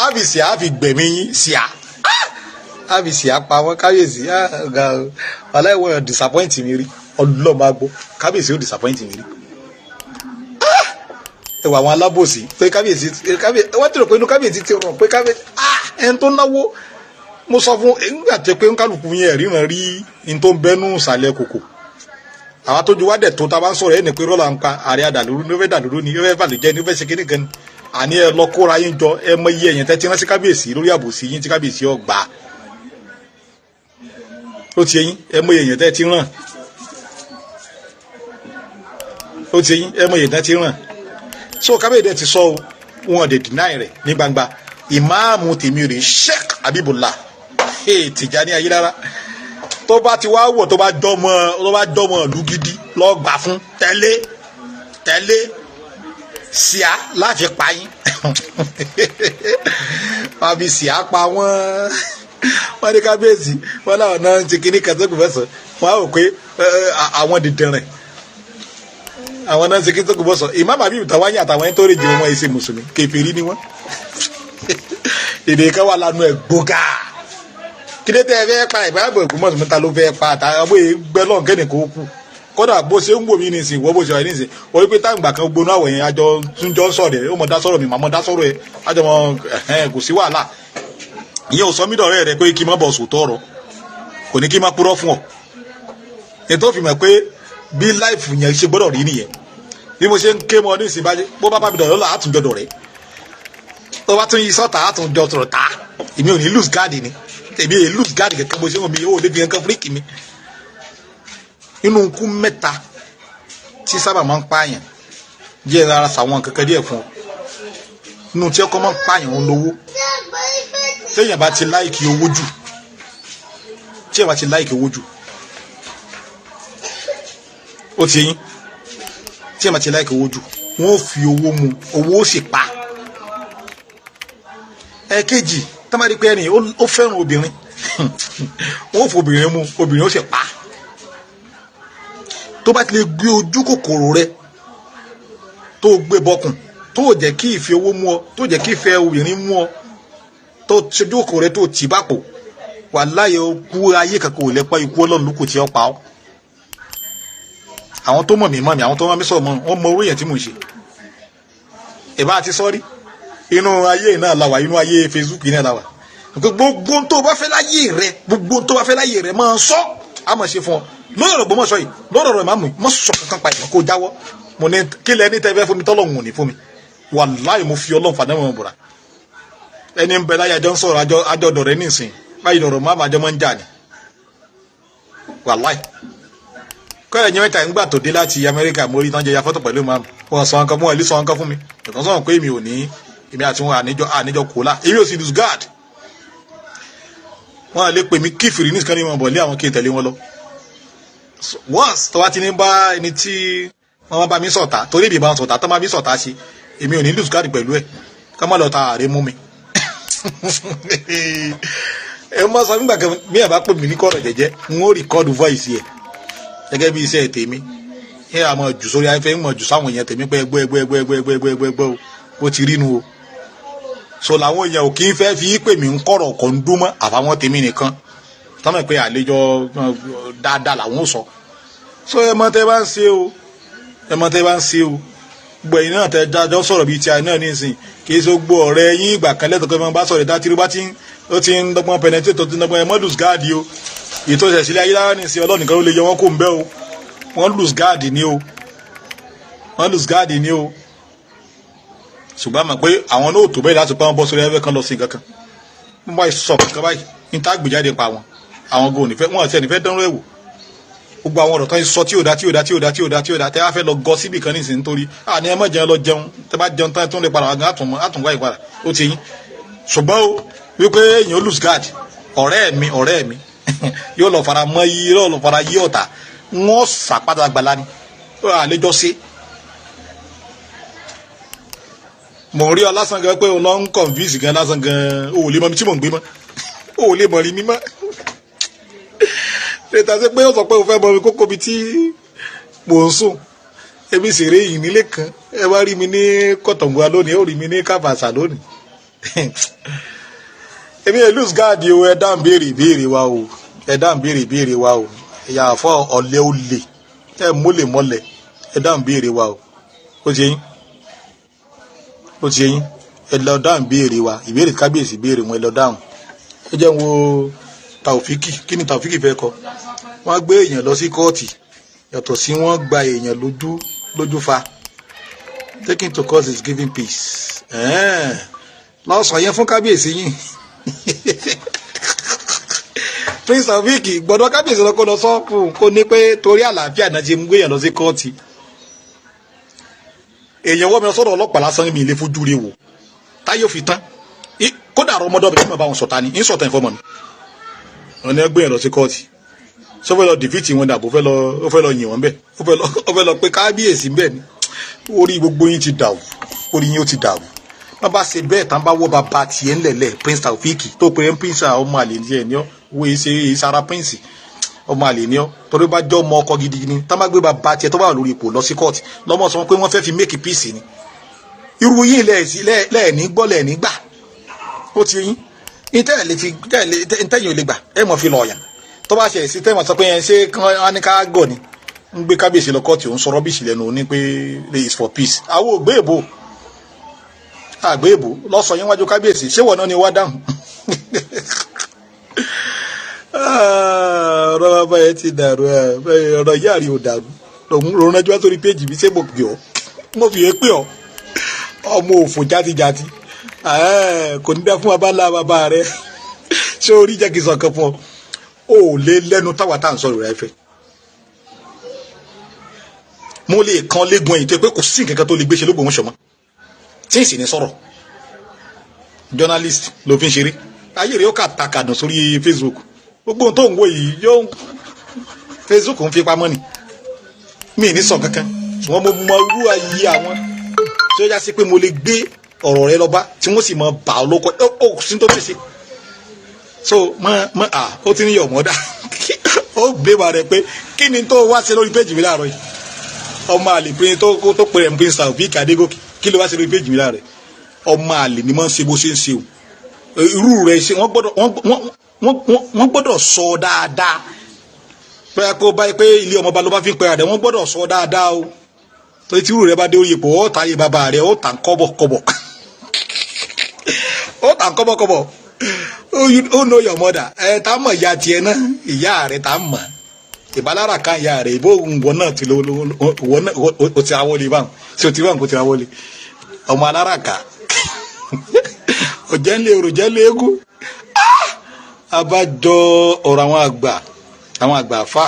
àbí sí a fi gbẹ̀mí yín sí a àbí sí a pa wọ́n kábíyèsí aláìwọ̀ disappoint mi rí ọlọ́mọ agbó kábíyèsí ó disappoint mi rí ẹwà àwọn alábòsí pé kábíyèsí wọ́n ti rò pé inú kábíyèsí ti rọ̀ pé kábíyèsí ẹni tó náwó mo sọ fún nígbà tó pé kálukú yẹn ríran rí ní tó ń bẹ́nu ìsàlẹ̀ kòkò àwọn tó ju wá dẹ̀ tó ta bá ń sọ̀rọ̀ ẹ̀ ní pé rọ́là ń pa ààrẹ àdàlúrú ní ó fẹ́ dàlúrú ni ó fẹ́ bàlùjẹ́ ni ó fẹ́ ṣe kíní gan ni àní ẹ lọ kóra yín jọ ẹ mọ iye ẹ̀yìn tẹ́ ti rán sí kábíyèsí lórí àbòsí yín tí kábíyèsí ọgbà ó ti yín ẹ mọ iye ẹ̀yìn tẹ́ ti rán ó ti yín ẹ mọ iye tẹ́ ti rán so kábíyèsí ti sọ wọn dẹ̀ deny rẹ̀ ní gbangba ìmáàmù tèmi rè Sheikh Habibullah Tijani Ayélára tó bá ti wá wọ̀ tó bá dọ́mọ ìlú gidi lọ gbà fún tẹ́lẹ̀ síá láti pa yín wọ́n fi síá pa wọ́n ní kábíyèsí wọ́n láwọn náà ń ṣe kíní kẹsàn-án fẹsẹ̀ wọ́n á rò pé àwọn dìndìnrìn àwọn náà ń ṣe kíní kẹsàn-án fẹsẹ̀ Imam Habib Tawani àtàwọn ẹni tó rè jẹ́ wọn ẹ̀ṣẹ̀ mùsùlùmí kèfèrí ni wọ́n èdè kan wà lánàá ẹ̀ gbógà kílé tẹ́ ẹ fẹ́ pa ìbáraẹ̀bọ̀ Ògbómọ̀ṣọ́ mẹ́ta ló fẹ́ pa àtàwọn ẹgbẹ́ lọ́n kẹ́ni kó kú kódà bó ṣe ń wò mí nísìnyí wọ́n bó ṣe wà nísìnyí wọ́n wípé táǹgbà kan gbóná àwọ̀ yẹn àjọ tún jọ sọ̀rọ̀ ẹ̀ ó mọ̀ dá sọ̀rọ̀ mi màmọ́ dá sọ̀rọ̀ ẹ̀ àjọ mọ̀ kò sí wàhálà ìyẹn ò sọ mí dọ̀rẹ́ rẹ pé kí n má bọ̀ sòótọ́ ọ̀rọ̀ kò ní kí n má purọ́ fún ọ ètò òfin mọ̀ pé bí láìfù yẹn ṣe gbọ́dọ̀ rí nìyẹn bí mo ṣe ń ké mọ nísìnyí báyìí bó bá bá mi dọ̀rọ̀ lọ́la àtúnjọ dọ̀rẹ́ tó bá tún yí sọ́ta àtúnjọ tọ̀rọ̀ ta èmi ò ní lose guard ni èmi èyí lose guard kankan bó ṣe wọ́n mi ó lè fi nǹkan fúríkì mi inú nkú mẹ́ta tí sábà máa ń pààyàn jẹ́ ara sàwọn kankan díẹ̀ fún ọ inú tí ọkọ máa ń pààyàn ń lówó téèyàn bá ti láìkì owó jù téèyàn bá ti láìkì owó jù ó ti yín téèyàn bá ti láìkì owó jù wọ́n ó fi owó mu owó ó sì pa ẹ̀kejì tamari pé ẹni ó fẹ́ràn obìnrin wọ́n fò obìnrin mu obìnrin ó sì pa tó bá ti lè gbé ojú kòkòrò rẹ tó gbé bọkùn tó jẹ́ kí ìfẹ́ owó mú ọ tó jẹ́ kí ìfẹ́ obìnrin mú ọ tó ṣojú kòkòrò rẹ tó tì bá pò wàláhì kú ayé kankan ò lè pa ikú Ọlọ́run ló kò tí ọ pa ọ àwọn tó mọ̀ mí àwọn tó mọ̀ mí sọ̀rọ̀ mọ̀ wọ́n mọ orí yẹn tí mò ń ṣe ìbá àti sọ́rí inú ayé náà la wà inú ayé Facebook náà la wà gbogbo tó bá fẹ́ láyé rẹ máa sọ á máa ṣe fún ọ lọ́rọ̀ Ògbómọ̀ṣọ́ yìí lọ́rọ̀ ìmáàmù mọ́ sọ kankan pa ìmọ̀ kó jáwọ́ mo ní kílẹ̀ ní tẹ́fẹ́ fún mi tọ́lọ́hùn ní fún mi wàláhì mo fi Ọlọ́run fàdánù wọn bùrà ẹni ń bẹ láyé àjọ ń sọ̀rọ̀ àjọ dọ̀rẹ́ nísìn báyìí lọ́rọ̀ máàmù àjọ máa ń jà ní wàláhì kọ́lẹ̀ yẹn mẹ́ta ìgbà tó dé láti Amẹ́ríkà mo rí tán jẹ ya fọ́tò pẹ̀lú máàmù wọn sọ nǹkan fún wọn ilé sọ nǹkan fún mi ìtàn sọ̀rọ̀ pé èmi ò ní èmi àti wọn àníjọ kò lá èmi ò sì lose guard wọn lè pè mí kífìrí ní ìsìnkán ní wọn bọ̀ lé àwọn kí n tẹ̀lé wọn lọ once tó bá ti ní bá ẹni tí wọn bá mi sọ̀tà torí ìbí bá wọn sọ̀tà tó bá mi sọ̀tà sí èmi ò ní lose guard pẹ̀lú ẹ̀ ká má lọ ta ààrẹ mú mi ẹ mọ sọ nígbà kan bí ẹ bá pè mí ní kọ̀rọ̀ jẹ́jẹ́ n ó record voice yẹ gẹ́gẹ́ bí iṣẹ́ tèmi ẹ àmọ́ jù sórí ayẹfẹ́ ń mọ̀ jù sáwọn èèyàn tèmi pé ẹgbẹ́ o ti rí nu o so làwọn èèyàn ò kí ń fẹ́ fi pè mí ń kọ̀rọ̀ kọ̀ ń dún mọ́ àfàwọn tèmi nìkan tọ́mọ̀ pé àlejò dáadáa làwọn ò sọ so ẹ mọ tẹ́ bá ń ṣe o gbẹ̀yìn náà tẹ́ dájọ́ sọ̀rọ̀ bíi ti àná nísìn kì í ṣe gbogbo ọ̀rẹ́ yín ìgbà kan lẹ́tọ̀ọ́ pé wọ́n bá sọ̀rọ̀ ìdá tí ó ti ń dọ́gbọ́n penetrate tó ti ń dọ́gbọ́n ẹ mọ́ lose guard o èyí tó ṣẹ̀ sílẹ̀ ayé lára nísìn ọlọ́nìkan ló lè yọ wọ́n kó ń bẹ́ o wọ́n lose guard ni o ṣùgbọ́n àmọ́ pé àwọn náà tó bẹ́ẹ̀ láti pa wọn bọ́ sórí ẹgbẹ́ kan lọ sí nǹkan kan wọ́n bá sọ kankan báyìí ní tá gbèjáde pa wọn àwọn gan onífẹ́ wọn àti ẹnìfẹ́ dánrọ́ ẹ̀wò gbogbo àwọn ọ̀rọ̀ tán sọ tí ò dá tẹ́ wá fẹ́ lọ gọ síbì kan nísìnyí nítorí àní ẹ má jẹun lọ jẹun tẹ́ bá jẹun tán tó ń lè padà wá gan àtúnwá ìpadà ó ti yín ṣùgbọ́n o wípé èèyàn lose guard ọ̀rẹ́ mi yóò lọ fara mọ́ yí yóò lọ fara yí ọ̀tá wọ́n sàpàdà gbala ni àlejò sí. mo rí ọ lásán gan pé o lọ ń convince gan lásán gan o ò lè mọ mi tí mò ń gbé mọ́ o ò lè mọ̀ rí mi mọ́ lẹ́tà sí pé ó sọ pé o fẹ́ mọ mi kókó mi tí mò ń sùn èmi sì rí yìí nílé kan ẹ wá rí mi ní kọ̀tọ̀ngbọ̀n lónìí ó rí mi ní káfàṣà lónìí èmi ẹ lose guard o ẹ dá ń béèrè ìbéèrè wa o ẹ dá ń béèrè ìbéèrè wa o ẹ̀yà àfọ ọ̀lẹ́ ó lè ẹ mọ́lẹ̀ ẹ dá ń béèrè wa o ó ti yín ẹ lọ dá ń béèrè wa ìbéèrè kábíyèsí béèrè wọn ẹ lọ dáhùn ẹ jẹ́ wo Taofiki kí ni Taofiki fẹ́ kọ wọ́n gbé èèyàn lọ sí kóòtù yàtọ̀ sí wọ́n gba èèyàn lójú fa taking to court is giving peace lọ́sàn yẹn fún kábíyèsí yìí Prince Taofiki gbọ́dọ̀ kábíyèsí lọ kó lọ sọ́ọ̀pù kó ní pé torí àlàáfíà náà ti mú èèyàn lọ sí kóòtù èèyàn wọ́n mi sọ́dọ̀ ọlọ́pàá lásán mi ilé fojú rí wò táyọ̀ fi tán kódà ọmọdé ọbẹ̀ tí mo bá wọn sọ̀tà ni ń sọ̀tà ìfọ́mọ̀ ni wọn ni ẹgbẹ́ yẹn lọ sí kóòtù sọ fẹ́ lọ dìfìtì wọn dàbò ó fẹ́ lọ yìn wọ́n bẹ́ẹ̀ ó fẹ́ lọ pé kábíyèsí bẹ́ẹ̀ ni orí gbogbo yín ti dàrú orí yín ó ti dàrú wọn bá ṣe bẹ́ẹ̀ tán bá wọ́ bàbá tiẹ̀ ńlẹ̀lẹ̀ Prince Taofiki tó pe Prince ọmọ àlè ní ẹ̀ ní ọ́ wo ìsara Prince ọmọ àlè ní ọ́ torí bá jọ́ ọmọ ọkọ gidi ni tán bá gbé bàbá tiẹ̀ tó bá wà lórí ipò lọ sí kóòtù lọ́mọ sọ pé wọ́n fẹ́ fi make peace ni irú yìí lẹ́ẹ̀ní gbọ́ lẹ́ẹ̀ní gbà ó ti yín ntẹ́yìn ò lè gbà ẹ mọ̀ fi lọ ọ̀yàn tó bá ṣe èsì tẹ́wọ̀n sọ pé yẹn ṣé kán ní ká gọ̀ ni ń gbé kábíyèsí lọ kọ́ọ̀tì òun sọ rọ́bìṣì lẹ́nu ní pé is for peace àwọn ògbé èbó lọ́sọ̀ yín wájú kábíyèsí ṣé wọ̀n náà ni wá dáhùn ọ̀rọ̀ bàbá yẹn ti dàrú ọ̀rọ̀ ìyá rí ò dàrú lòun ránjú wá sórí péjì mi ṣé mo pè ọ́ mo fi yé pè ọ́ ọmọ òfò játijàti kò ní dá fún bàbá rẹ ṣé orí jẹ́ kí n sọ kan fún ọ ò lè lẹ́nu táwa tá à ń sọ̀rọ̀ rẹ fẹ́ mo lè kan léegun ẹ̀yìn tó pé kò sí nǹkan kan tó lè gbé ṣe lóògbé wọn ṣọmọ tí ìsìn ní sọ̀rọ̀ journalist ló fi ń ṣeré ayé rẹ̀ ó kà takàdùn sórí Facebook gbogbo ohun tó ń wo yìí yóò Facebook ń fi pamọ́ ni mi ní sọ kankan ṣùgbọ́n mo mọ irú ayé àwọn tí ó já sí pé mo lè gbé ọ̀rọ̀ rẹ lọ́ba tí wọ́n sì mọ bà ọ́ lóko ó sí tó fèsì so ó ti ní yọ̀ mọ́dà ó gbé wa rẹ pé kí ni tó wá sí lórí péjì mi láàárọ̀ yìí ọmọ àlè pé tó pè rẹ̀ Prince Taofiki Adégòkè kí ló wá sí lórí péjì mi láàárọ̀ yìí ọmọ àlè ni wọ́n ń ṣe bó ṣe ń ṣe o irú rẹ̀ ṣe wọ́n gbọ́dọ̀ sọ dáadáa pé kó báyìí pé ilé ọmọba ló bá fi ń pẹ́ra rẹ̀ wọ́n gbọ́dọ̀ sọ dáadáa o torí tí irú rẹ̀ bá dé orí ipò ó ta ayé bàbá rẹ̀ ó tà ń kọ́bọ̀kọ́bọ̀ ó tà ń kọ́bọ̀kọ́bọ̀ ó know your mother tá mọ̀ ìyá tiẹ̀ náà ìyá rẹ̀ tá mọ̀ ìbálára kan ìyá rẹ̀ ìbò ìwọ náà ti lo ìwọ náà o ti awọ́lé báwọn tí o ti báwọn kò ti awọ́lé ọmọ alára kà òjẹ́ ńlẹ̀ èrò jẹ́ léegun abájọ ọ̀rọ̀ àwọn àgbà fà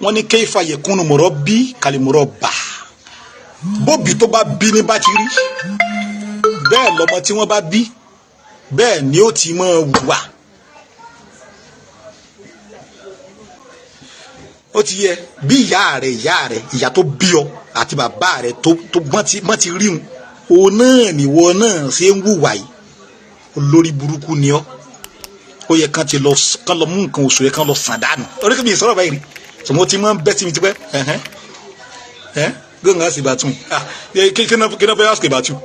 wọ́n ní kéfà yẹkúnnù mọ̀rọ̀ bí kàlímọ̀rọ̀ bà bóbi tó bá bí ní bá ti rí bẹ́ẹ̀ lọ́mọ tí wọ́n bá bí bẹ́ẹ̀ ni ó ti máa wà ó ti yẹ bí ìyá rẹ̀ ìyá tó bí ọ àti bàbá rẹ̀ tó mọ́ ti rí òun náà nìwọ náà ṣe ń wùwà yìí olórí burúkú ni ọ́ ó yẹ kán lọ mú nǹkan oṣù rẹ̀ kán lọ sàn dànù orí kìí sọ̀rọ̀ báyìí rí sọmọ tí máa ń bẹ́ sí mi ti pẹ́ gbọ̀ngàn sì bàtún kí náà fẹ́ ask about you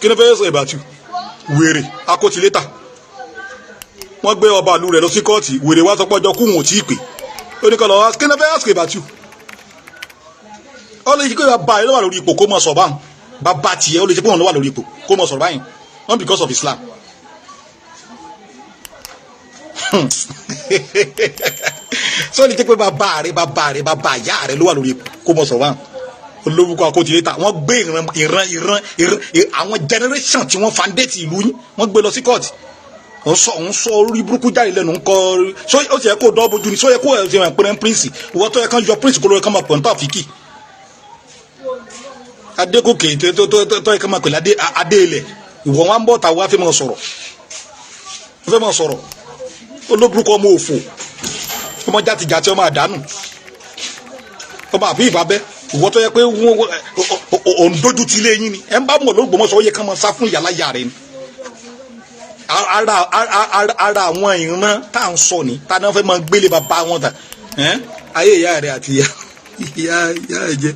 kí náà fẹ́ ask about you wèrè akótilétà wọ́n gbé ọba ìlú rẹ̀ lọ sí kóòtù wèrè wá sọpọ̀ ọjọ́ kúhùn tí ì pè ó ní kọ́ lọ kí náà fẹ́ ask about you ó lè ṣe pé bàbá rẹ̀ ló wà lórí ipò kó mọ̀ sọ̀ báwọn bàbá tiẹ̀ ó lè ṣe pé wọn ló wà lórí ipò kó mọ̀ sọ̀rọ̀ báyìí not because of Islam so ní jẹ́ pé bàbá ìyá rẹ̀ ló wà lórí ipò kó mọ̀ sọ̀rọ̀ báwọn olóbùkọ àkótì létà wọ́n gbé ìran àwọn generation tí wọ́n foundate ìlú yín wọ́n gbé lọ sí court òun sọ orí burúkú jáde lẹ́nu ń kọ́ so ó ti yẹ kó dọ́ bójú ni so yẹ kó ẹ̀ ṣe wọn pẹ́rẹ́ prince ìwọ tó yẹ kán yọ prince kó lóye kán máa pọ̀ nípa àfikì adégòkè tó yẹ kán máa pẹ̀lú adé ilẹ̀ ìwọ wọn bọ̀ tà wá fẹ́ máa sọ̀rọ̀ olóburúkọ ọmọ òfò ọmọ játijàti ọmọ àdánù ọmọ àbí ìbábẹ́ ìwọ tó yẹ pé òun dójú ti ilé yín ni ẹ ń bá mọ̀ l'Ógbómọ̀ṣọ́ ó yẹ kán máa sá fún ìyàlá ìyá rẹ ni ara àwọn ìran tá à ń sọ ni tá a náà fẹ́ máa gbélé bàbá wọn tà ayé ìyá rẹ àti ìyá ẹ jẹ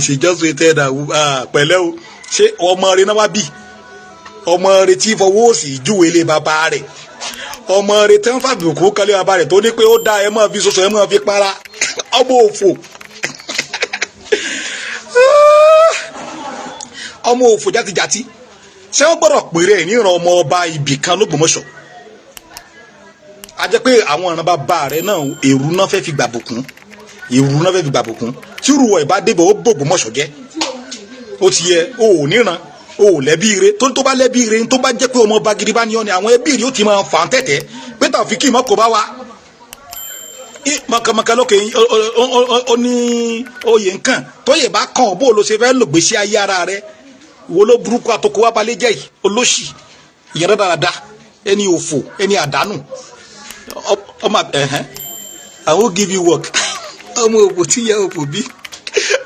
she just waited pẹ̀lẹ́ o ṣé ọmọ rẹ náà wá bì ọmọ rẹ tí fọwọ́ òsì júwèé lé bàbá rẹ ọmọ rẹ tẹ́ ń fàbùkù kálí bàbá rẹ tó ní pé ó dá ẹ máa fi soso ẹ máa fi para ọmọ òfò ọmọ òfò játijàti ṣé wọ́n gbọ́dọ̀ pèrè ẹ̀ níran ọmọ ọba ibì kan l'Ógbómọ̀ṣọ́ a jẹ́ pé àwọn ìran bàbá rẹ náà èrú náà fẹ́ fi gbàbùkún tí rúwọ̀ ìbá débọ̀ ó b'Ògbómọ̀ṣọ́ jẹ́ ó ti yẹ o ò níran o ò lẹ́bí ire tó bá lẹ́bí ire tó bá jẹ́ pé ọmọ ọba gidi bá ní ọ ni àwọn ẹbí ire ó ti máa fà á tẹ̀tẹ̀ pé Taofiki mọ́kò bá wa mọ̀kànmọ̀kàn lókè ó ní oyè nǹkan tó yẹ bá kàn bó ló ṣe fẹ́ lògbèsí ayé ara rẹ wo ló burúkú àtòkò wa balẹ̀ jẹ́ yìí olóṣì ìyẹn dáadáa ẹni òfò ẹni àdánù ọmọ I will give you work ọmọ òfò tí ìyá òfò bí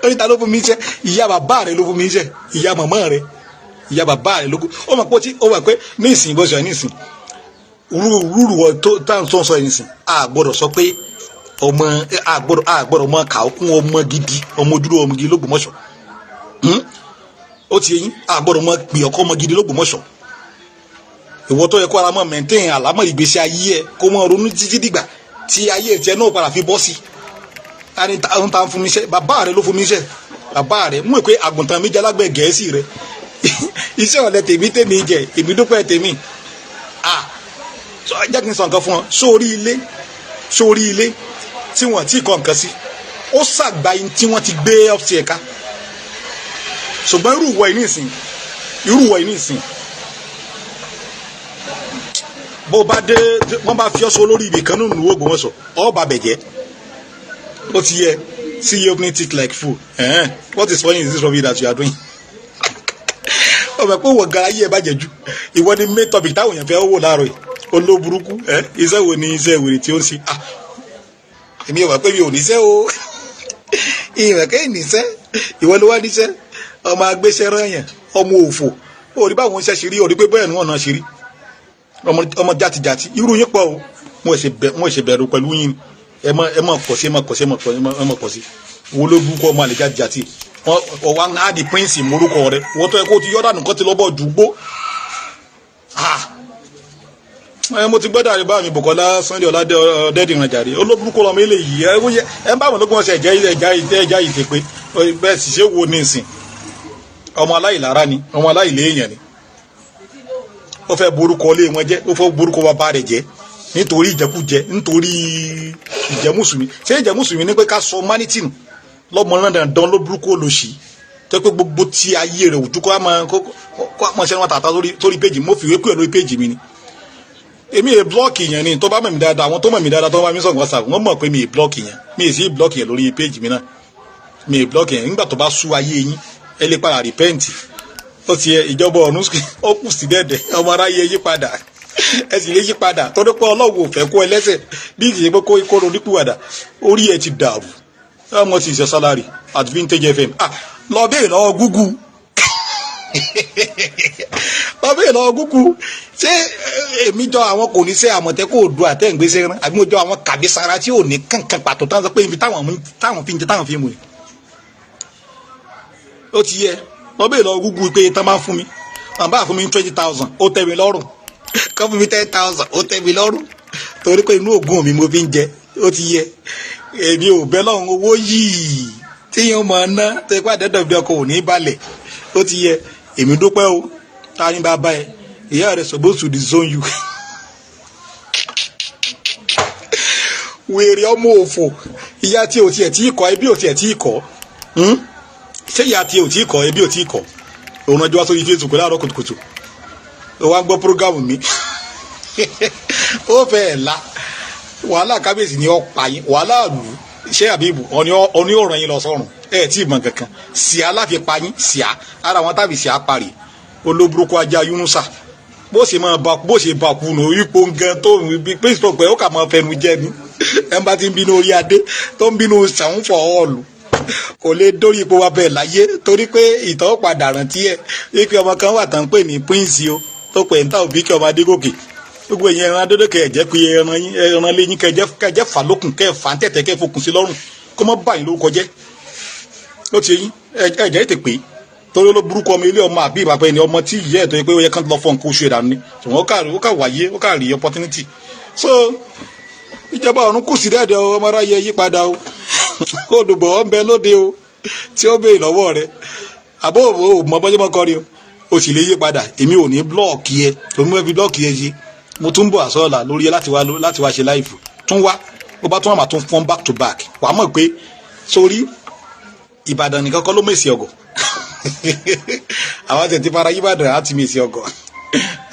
oríta ló fún mi jẹ ìyá bàbá rẹ ló fún mi jẹ ìyá màmá rẹ ìyá bàbá rẹ ló kú ó mọ̀ pé ní ìsìn bó ṣe ní ìsìn rúrù tó tá à ń sọ ní ìsìn a gbọ́dọ̀ sọ pé ọmọ àgbọ́dọ̀ mọ kà ó kún ọmọ gidi ọmọ ojúlówó ọmọ gidi l'Ógbómọ̀ṣọ́ ó ti yẹn àgbọ́dọ̀ mọ pè ọkọ ọmọ gidi l'Ógbómọ̀ṣọ́ ìwọ tó yẹ kó ara mọ maintain àlámọ̀ ìgbésí ayé ẹ kó mọ ronú títí dìgbà tí ayé tiẹ̀ náà padà fi bọ́ sí tani ta ń fún mi iṣẹ́ bàbá rẹ ló fún mi iṣẹ́ bàbá rẹ mú pé àgùntàn mi jẹ́ alágbẹ̀ Gẹ̀ẹ́sì rẹ iṣẹ́ ọ̀lẹ tèmi jẹ èmi dúpẹ́ tèmi jẹ́ kí n sọ nǹkan fún ọ sórí ilé tí wọ́n ti kọ́ nǹkan sí ó ṣàgbá yín tí wọ́n ti gbé ọ́fíìsì ẹ̀ka ṣùgbọ́n irú ìwọ yìí nísìn bó bá dé wọ́n bá fi ọ́ sọ lórí ibì kan nínú Ògbómọ̀ṣọ́ ọ́ bà bẹ̀jẹ́ ó ti yẹ see you opening teeth like fool what is funny is this rubbish that you are doing ọbẹ̀ pé wọ́n gara yí ẹ bàjẹ́ jù ìwọ ni main topic táwọn èèyàn fẹ́ wò láàárọ̀ yìí olóburúkú iṣẹ́ wo ni iṣẹ́ wèrè tí ó ń ṣe èmi ò wá pé mi ò níṣẹ́ o ìwẹ̀ kẹ́yìn níṣẹ́ ìwọ ló wá níṣẹ́ ọmọ agbéṣẹ́ rẹ̀yàn ọmọ òfò òrí báwọn ṣe ṣe rí òrí pé bẹ́ẹ̀ ni wọ́n náà ṣe rí ọmọ játijàti irú yín pọ̀ o mo ṣe bẹ̀rù pẹ̀lú yín ẹ mọ̀ pọ̀ sí wo ló burúkú ọmọ àlè játijàti ọwọ́ á di prince morúkọ rẹ wọ́n tó yẹ kó ti yọ́ dànù kọ́ ti lọ́bọ̀ dùgbò mo ti gbọ́dọ̀ àríbá mi Bùkọ́lá Sunday Ọládẹ́dìran jàre olóburúkú ọmọ ilé yìí ẹ ń bá wọn lókun ọ̀sẹ̀ ẹ̀já yìí ti pé bẹ́ẹ̀ sì ṣe wo ní ìsìn ọmọ aláìlára ni ọmọ aláìléèyàn ni ó fẹ́ borúkọ ilé wọn jẹ́ ó fẹ́ borúkọ bàbá rẹ̀ jẹ́ nítorí ìjẹkújẹ nítorí ìjẹmùsùmí ṣé ìjẹmùsùmí ní pé ká sọ mánítì nù lọ́mọ náà dandan ló burúkú olóṣì tó pé gbogbo ti ayé rẹ̀ òjú kó àmọ́ ṣẹ́ wọn tààtà sórí péjì mo fìwé pé lórí péjì mi ni èmi è blọ́ọ̀kì yẹn ni tó bá mọ̀ mí dáadáa àwọn tó mọ̀ mí dáadáa tó bá mi sọ̀rọ̀ WhatsApp wọ́n mọ̀ pé mi è blọ́ọ̀kì yẹn mi è sí blọ́ọ̀kì yẹn lórí péjì mi náà mi è blọ́ọ̀kì yẹn nígbà tó bá sú ayé yín ẹ lè padà rìpẹ́ǹtì ó ti yẹ ìjọba ọ̀run ó kù sí dẹ́dẹ̀ ọmọ aráyé yí padà ẹ sì lè yí padà tó dé pé Ọlọ́run ò fẹ́ kó ẹlẹ́sẹ̀ bí kì í ṣe pé kó ronúpìwàdà orí ẹ ti dàrú ọmọ ti ṣe sálárì at Vintage FM lọ bẹ́ẹ̀ lọ́wọ́ Google ọbẹ̀ lọ gúgú ṣé èmi jọ àwọn kò ní ṣe Àmọ̀tẹ́kùn Oòduà àtẹ̀ǹgbẹ́sẹ̀ rán àbí mo jọ àwọn kàbísára tí ò ní kankan pàtó tán sọ pé ibi táwọn fi ń jẹ táwọn fi ń mu ni ó ti yẹ ọbẹ̀ lọ gúgú pé tán máa ń fún mi bàbá fún mi 20,000 ó tẹ́ mi lọ́rùn kọ́ fún mi 10,000 ó tẹ́ mi lọ́rùn torí pé inú ògùn mi mo fi ń jẹ ó ti yẹ èmi ò bẹ́ lọ́run owó yìí tí yẹn mọ̀ ná tó ipá dẹ́dọ̀ bí ọkọ̀ ò ní balẹ̀ ó ti yẹ èmi dúpẹ́ o ta ni bàbá ẹ ìyá rẹ supposed to disown you wèrè ọmọ òfò ìyá tí o tiẹ̀ tí ì kọ́ ẹbí o tiẹ̀ tí ì kọ́ ṣé ìyá tí ò tí kọ ẹbí ò tí kọ òun ọjọ́ wá sórí Facebook láàárọ̀ kùtùkùtù ó wá gbọ́ prógámù mi ó fẹ́ ẹ̀ la wàhálà kábíyèsí ni ó pa yín wàhálà lù ṣé àbíbù ọ̀ní ọ̀ràn yín lọ sọ́run ẹ̀ tí ì mọ̀ kankan síá láfi pa yín síá ara wọn tàbí síá parí olóburúkú ajá Yunusa bó ṣe bá kú nù ipò nǹkan tó pé sọ pé ó kà máa fẹnu jẹ ni ẹ bá ti ń bínú orí adé tó ń bínú sàún fọ ọọlù kò lè dórí ipò wa bẹ́ẹ̀ láyé torí pé ìtọ́ padà rántí ẹ̀ wípé ọmọ kan wà tán pè ní Prince o tó pè ń ta òbí kí ọmọ Adégòkè gbogbo ìyẹn ẹran Adédèkè ẹ̀jẹ̀ pé ẹran lẹ́yìn kẹjẹ́ fà lókun kẹ́ fà ń tẹ̀tẹ̀ kẹ́ fokùn sí lọ́rùn kó mọ́ báyìí lórúkọ jẹ́ ó ti yín ẹ̀jẹ̀ ètè pé torí ló burúkú ọmọ ilé ọmọ àbí ìbàpẹ́ ni ọmọ tí ìyá ẹ̀ tó yẹ pé ó yẹ kán lọ fọ́ nǹkan oṣù ìdánù ni ṣùgbọ́n ó kà wáyé ó kà rí opportunity so ìjọba ọ̀run kù sí dẹ́ẹ̀dẹ́ ọmọ aráyé yípadà o olùbọ̀ ọ̀ ń bẹ lóde o tí ó béèrè lọ́wọ́ rẹ àbó mọ bọ́jọ́ mọ́ kọ́rí o sì lè yí padà èmi ò ní blọ́ọ̀kì ẹ torí mo fi blọ́ọ̀kì ẹ ṣe mo tún bọ̀ àsọ̀ọ̀la lórí ẹ láti wá ṣe láìfù tún wá ó bá tún wà máa tún fọ́n back to back wàá mọ̀ pé sórí Ìbàdàn nìkan kọ́ ló mèsì ọgọ̀ àwọn àti fara Ìbàdàn á ti mèsì ọgọ̀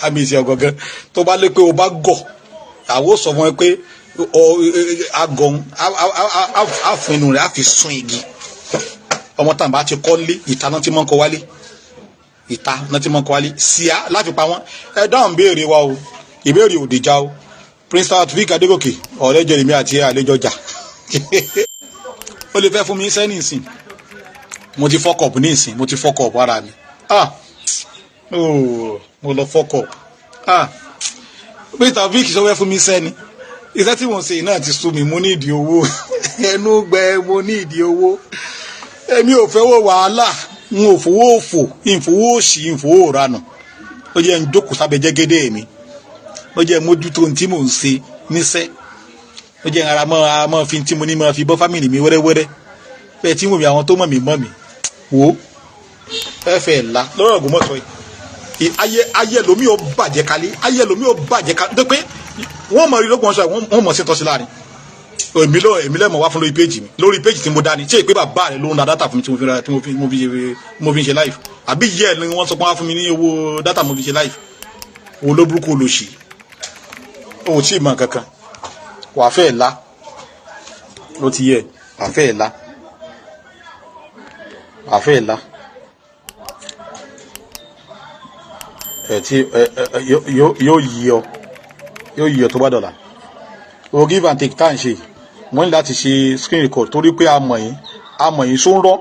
á mèsì ọgọ̀ gan tó bá lé pé o bá gọ̀ àwo sọ fún ẹ pé agọ̀n àfẹnu rẹ̀ á fi sún igi ọmọ tàǹbà ti kọ́ lé ìta náà ti mọ́ kọ́ wálé ìta náà ti mọ́ kọ́ wálé síá láfi pa wọ́n ẹ dáhùn béèrè wa o ìbéèrè òdìjà o Prince Taofeek Adégòkè ọ̀rẹ́ jẹrìmí àti àlejò ọjà ó lè fẹ́ fún mi sẹ́ni ìsìn mo ti fọ́kọ̀pù ní ìsìn mo ti fọ́kọ̀pù ara mi mo lọ fọ́kọ̀pù Prince Taofeek sọ fẹ́ fún mi sẹ́ni iṣẹ́ tí mo ṣe náà ti sú mi mo ní ìdí owó ẹnu gbẹ mo ní ìdí owó èmi ò fẹ́ wọ wàhálà n ò fowó òfò ìfowó òṣì ìfowó ranù ó jẹ́ ń jókòó sábẹ́ jẹ́gẹ́dẹ́ mi ó jẹ́ mójútó ohun tí mò ń ṣe níṣẹ́ ó jẹ́ ara mọ́ fi tí mo ní mọ́ fi bọ́ fámìlì mi wẹ́rẹ́wẹ́rẹ́ bẹ́ẹ̀ tí mo mi àwọn tó mọ̀ mí wò ó fẹ́ẹ́ la lọ́rọ̀ Ògbómọ̀ṣọ́ yìí ayé lomi ò bàjẹ́ kalẹ̀ ayé lomi ò bàjẹ́ kalẹ̀ tó pé wọ́n mọ̀ rí l'Ògbómọ̀ṣọ́ wọ́n mọ̀ sí tọ́sí láàrin èmi lẹ́mọ̀ wá fún lórí péjì tí mo dání tí èpè bàbá rẹ̀ ló ń ra dátà fún mi tí mo fi ń ṣe live àbí yẹ́ ẹ̀ ni wọ́n sọ pé wọ́n fún mi ní owó dátà mo fi ṣe live owó ló burúkú olóṣì owó tí ì mọ̀ kankan wà fẹ́ la ló ti yẹ wà fẹ́ la ẹ̀ tí yóò yí ọ tó bá dọ̀la o give and take time ṣe wọ́n ní láti ṣe screen record torí pé amọ̀ yìí só ń rọ́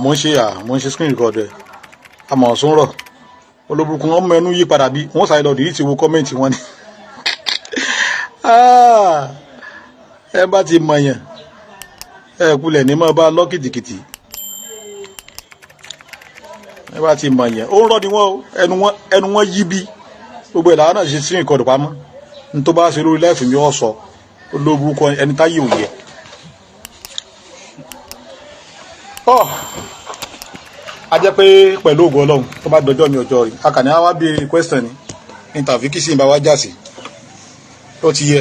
mo ń ṣe screen record ẹ̀ amọ̀ só ń rọ̀ olóbùkún wọn mẹ́nu yí padà bí wọ́n sáré lọ dìrí ti wo kọ́mẹ́ǹtì wọn ni ẹ bá ti mọ̀yàn ẹ kulẹ̀ ní mọ́ bá lọ́kìtìkìtì ẹ bá ti mọ̀yàn ó ń rọ́ ni wọ́n ẹnu wọn yí bí gbogbo ìlànà náà ṣe sí ìkọdù pamọ́ ní tó bá ṣe lórí láìfì mi ọ̀sọ̀ olóburúkọ ẹni táyé òye a jẹ́ pé pẹ̀lú ògo Ọlọ́run tó bá dọjọ́ mi ọjọ́ rí akànnì àwa bí question ni interview kí sì ń bá wá jà sí ó ti yẹ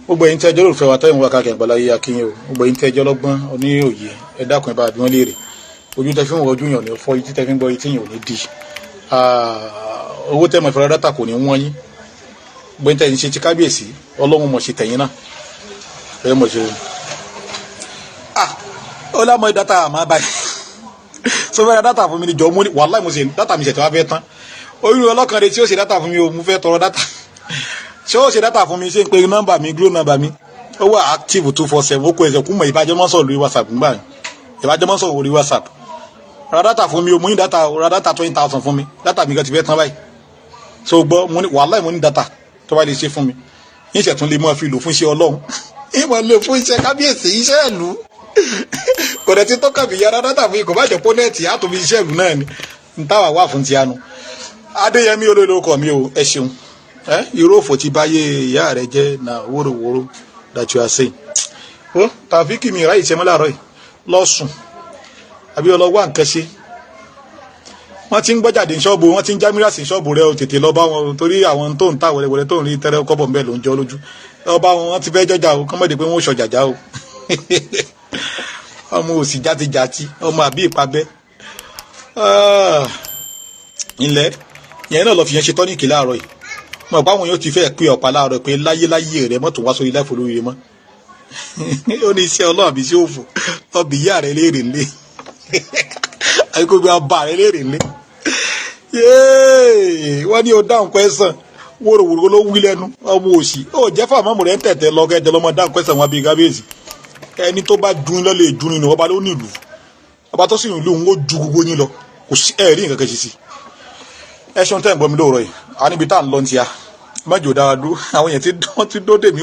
gbogbo ẹ̀yin tẹ́jọ́ ló fẹ́ wa tẹ́yìn wá káàkiri àgbàláyé akínyìn o gbogbo ẹ̀yin tẹ́jọ́ lọ́gbọ́n oní òye ẹ dákun ẹ bá bí wọ́n léèrè ojú tẹ́ fi ń wọ ojú yàn ní fọ́ etí tẹ́ fi ń gbọ́ etí yàn ò ní di owó tẹ́mọ̀ ìfọ̀rọ̀ dátà kò ní wọ́n yín gbẹ́ntẹ́ yìí ṣe ti kábíyèsí Ọlọ́run mọ̀ ṣe tẹ̀yìn náà ẹ mọ̀ ṣe ó lámọ̀ dátà àmọ́ báyìí so fẹ́ dátà fún mi ní jọ mú ní wàhálà mo ṣe dátà mi ṣẹ̀tẹ̀ wá fẹ́ tán oyún ọlọ́kan rẹ̀ tí ó ṣe dátà fún mi o mo fẹ́ tọrọ dátà ṣé ó ṣe dátà fún mi ṣe ń pe nọ́mbà mi glo nọ́mbà mi ó wà active 247 ó kó ẹsẹ̀ kú mọ̀ ìbájọ́mọ́sọ̀ lórí WhatsApp nígbà yẹn ìbájọ́mọ́sọ̀ lórí WhatsApp ra dátà fún mi o mo ní dátà ra dátà 20,000 fún mi dátà mi kan ti fẹ́ tán báyìí so gbọ́ mo ní wàhálà mo ní dátà tó bá lè ṣe fún mi yín ṣẹ̀tún lè mọ́ fi lò fún iṣẹ́ Ọlọ́run ìmọ̀ lè fún iṣẹ́ kábíyèsí iṣẹ́ ìlú kò dẹ̀ ti tọ́ka bí yàrá dátà fún ikọ̀ bá jẹ́ pọ́nẹ́ẹ̀tì àtòbí iṣẹ́ ìlú náà ni n táwà wà fún ti anu Adéyẹmí olólùkọ́ mi o ẹ ṣeun irú òfò ti báyé ìyá rẹ jẹ́ na wórówóró that you are saying ó Taofeek mi ráyè ṣe mọ́ láàárọ̀ yìí lọ́sùn àbí ọlọ́wọ́ nǹkan ṣe wọ́n ti ń gbọ́jáde ṣọ́ọ̀bù wọ́n ti ń jámírà sí ṣọ́ọ̀bù rẹ o tètè lọ bá wọn torí àwọn tó ń ta wẹ̀rẹ̀wẹ̀rẹ̀ tó ń rí tẹ́rẹ́ kọ́bọ̀ mbẹ́ ló ń jọ lójú ọba wọn ti fẹ́ jọjà o kọ́mọ̀dé pé wọ́n ṣọjàjà o ọmọ òsì játijàti ọmọ àbí ìpabẹ́ ilẹ̀ yẹn náà lọ fi yẹn ṣe tọ́níkì láàárọ̀ yìí mọ̀ pé àwọn yóò ti fẹ́ pé ọ̀pá láàárọ̀ pé láyéláyé rẹ mọ́tò wá sórí láìfò lórí rẹ mọ́ ó ní iṣẹ́ ọlọ́run àbí sí òfò ọbì ìyá rẹ léèrè ńlé àyíkó bí ọba rẹ léèrè ńlé wọ́n ní o dáhùn kwẹ́sàn wóróworó ló wí lẹ́nu ọmọ òsì ó jẹ́ fàmọ́mù rẹ̀ ń tẹ̀tẹ̀ lọ kẹ́jọ lọ́mọ dáhùn kwẹ́sàn wọn bíi kábíyèsí ẹni tó bá dun lọ́lẹ̀ dun nínú ọba ló nílùú ọba tó sì nílùú ń ó ju gbogbo yín lọ kò sí ẹ̀rí nǹkan kan ṣe sí ẹ ṣeun tẹ́ ń gbọ́ mi lóòrọ̀ yìí a níbi tá à ń lọ ti a mọ́jọ́ dára dúró àwọn yẹn ti dó tèmi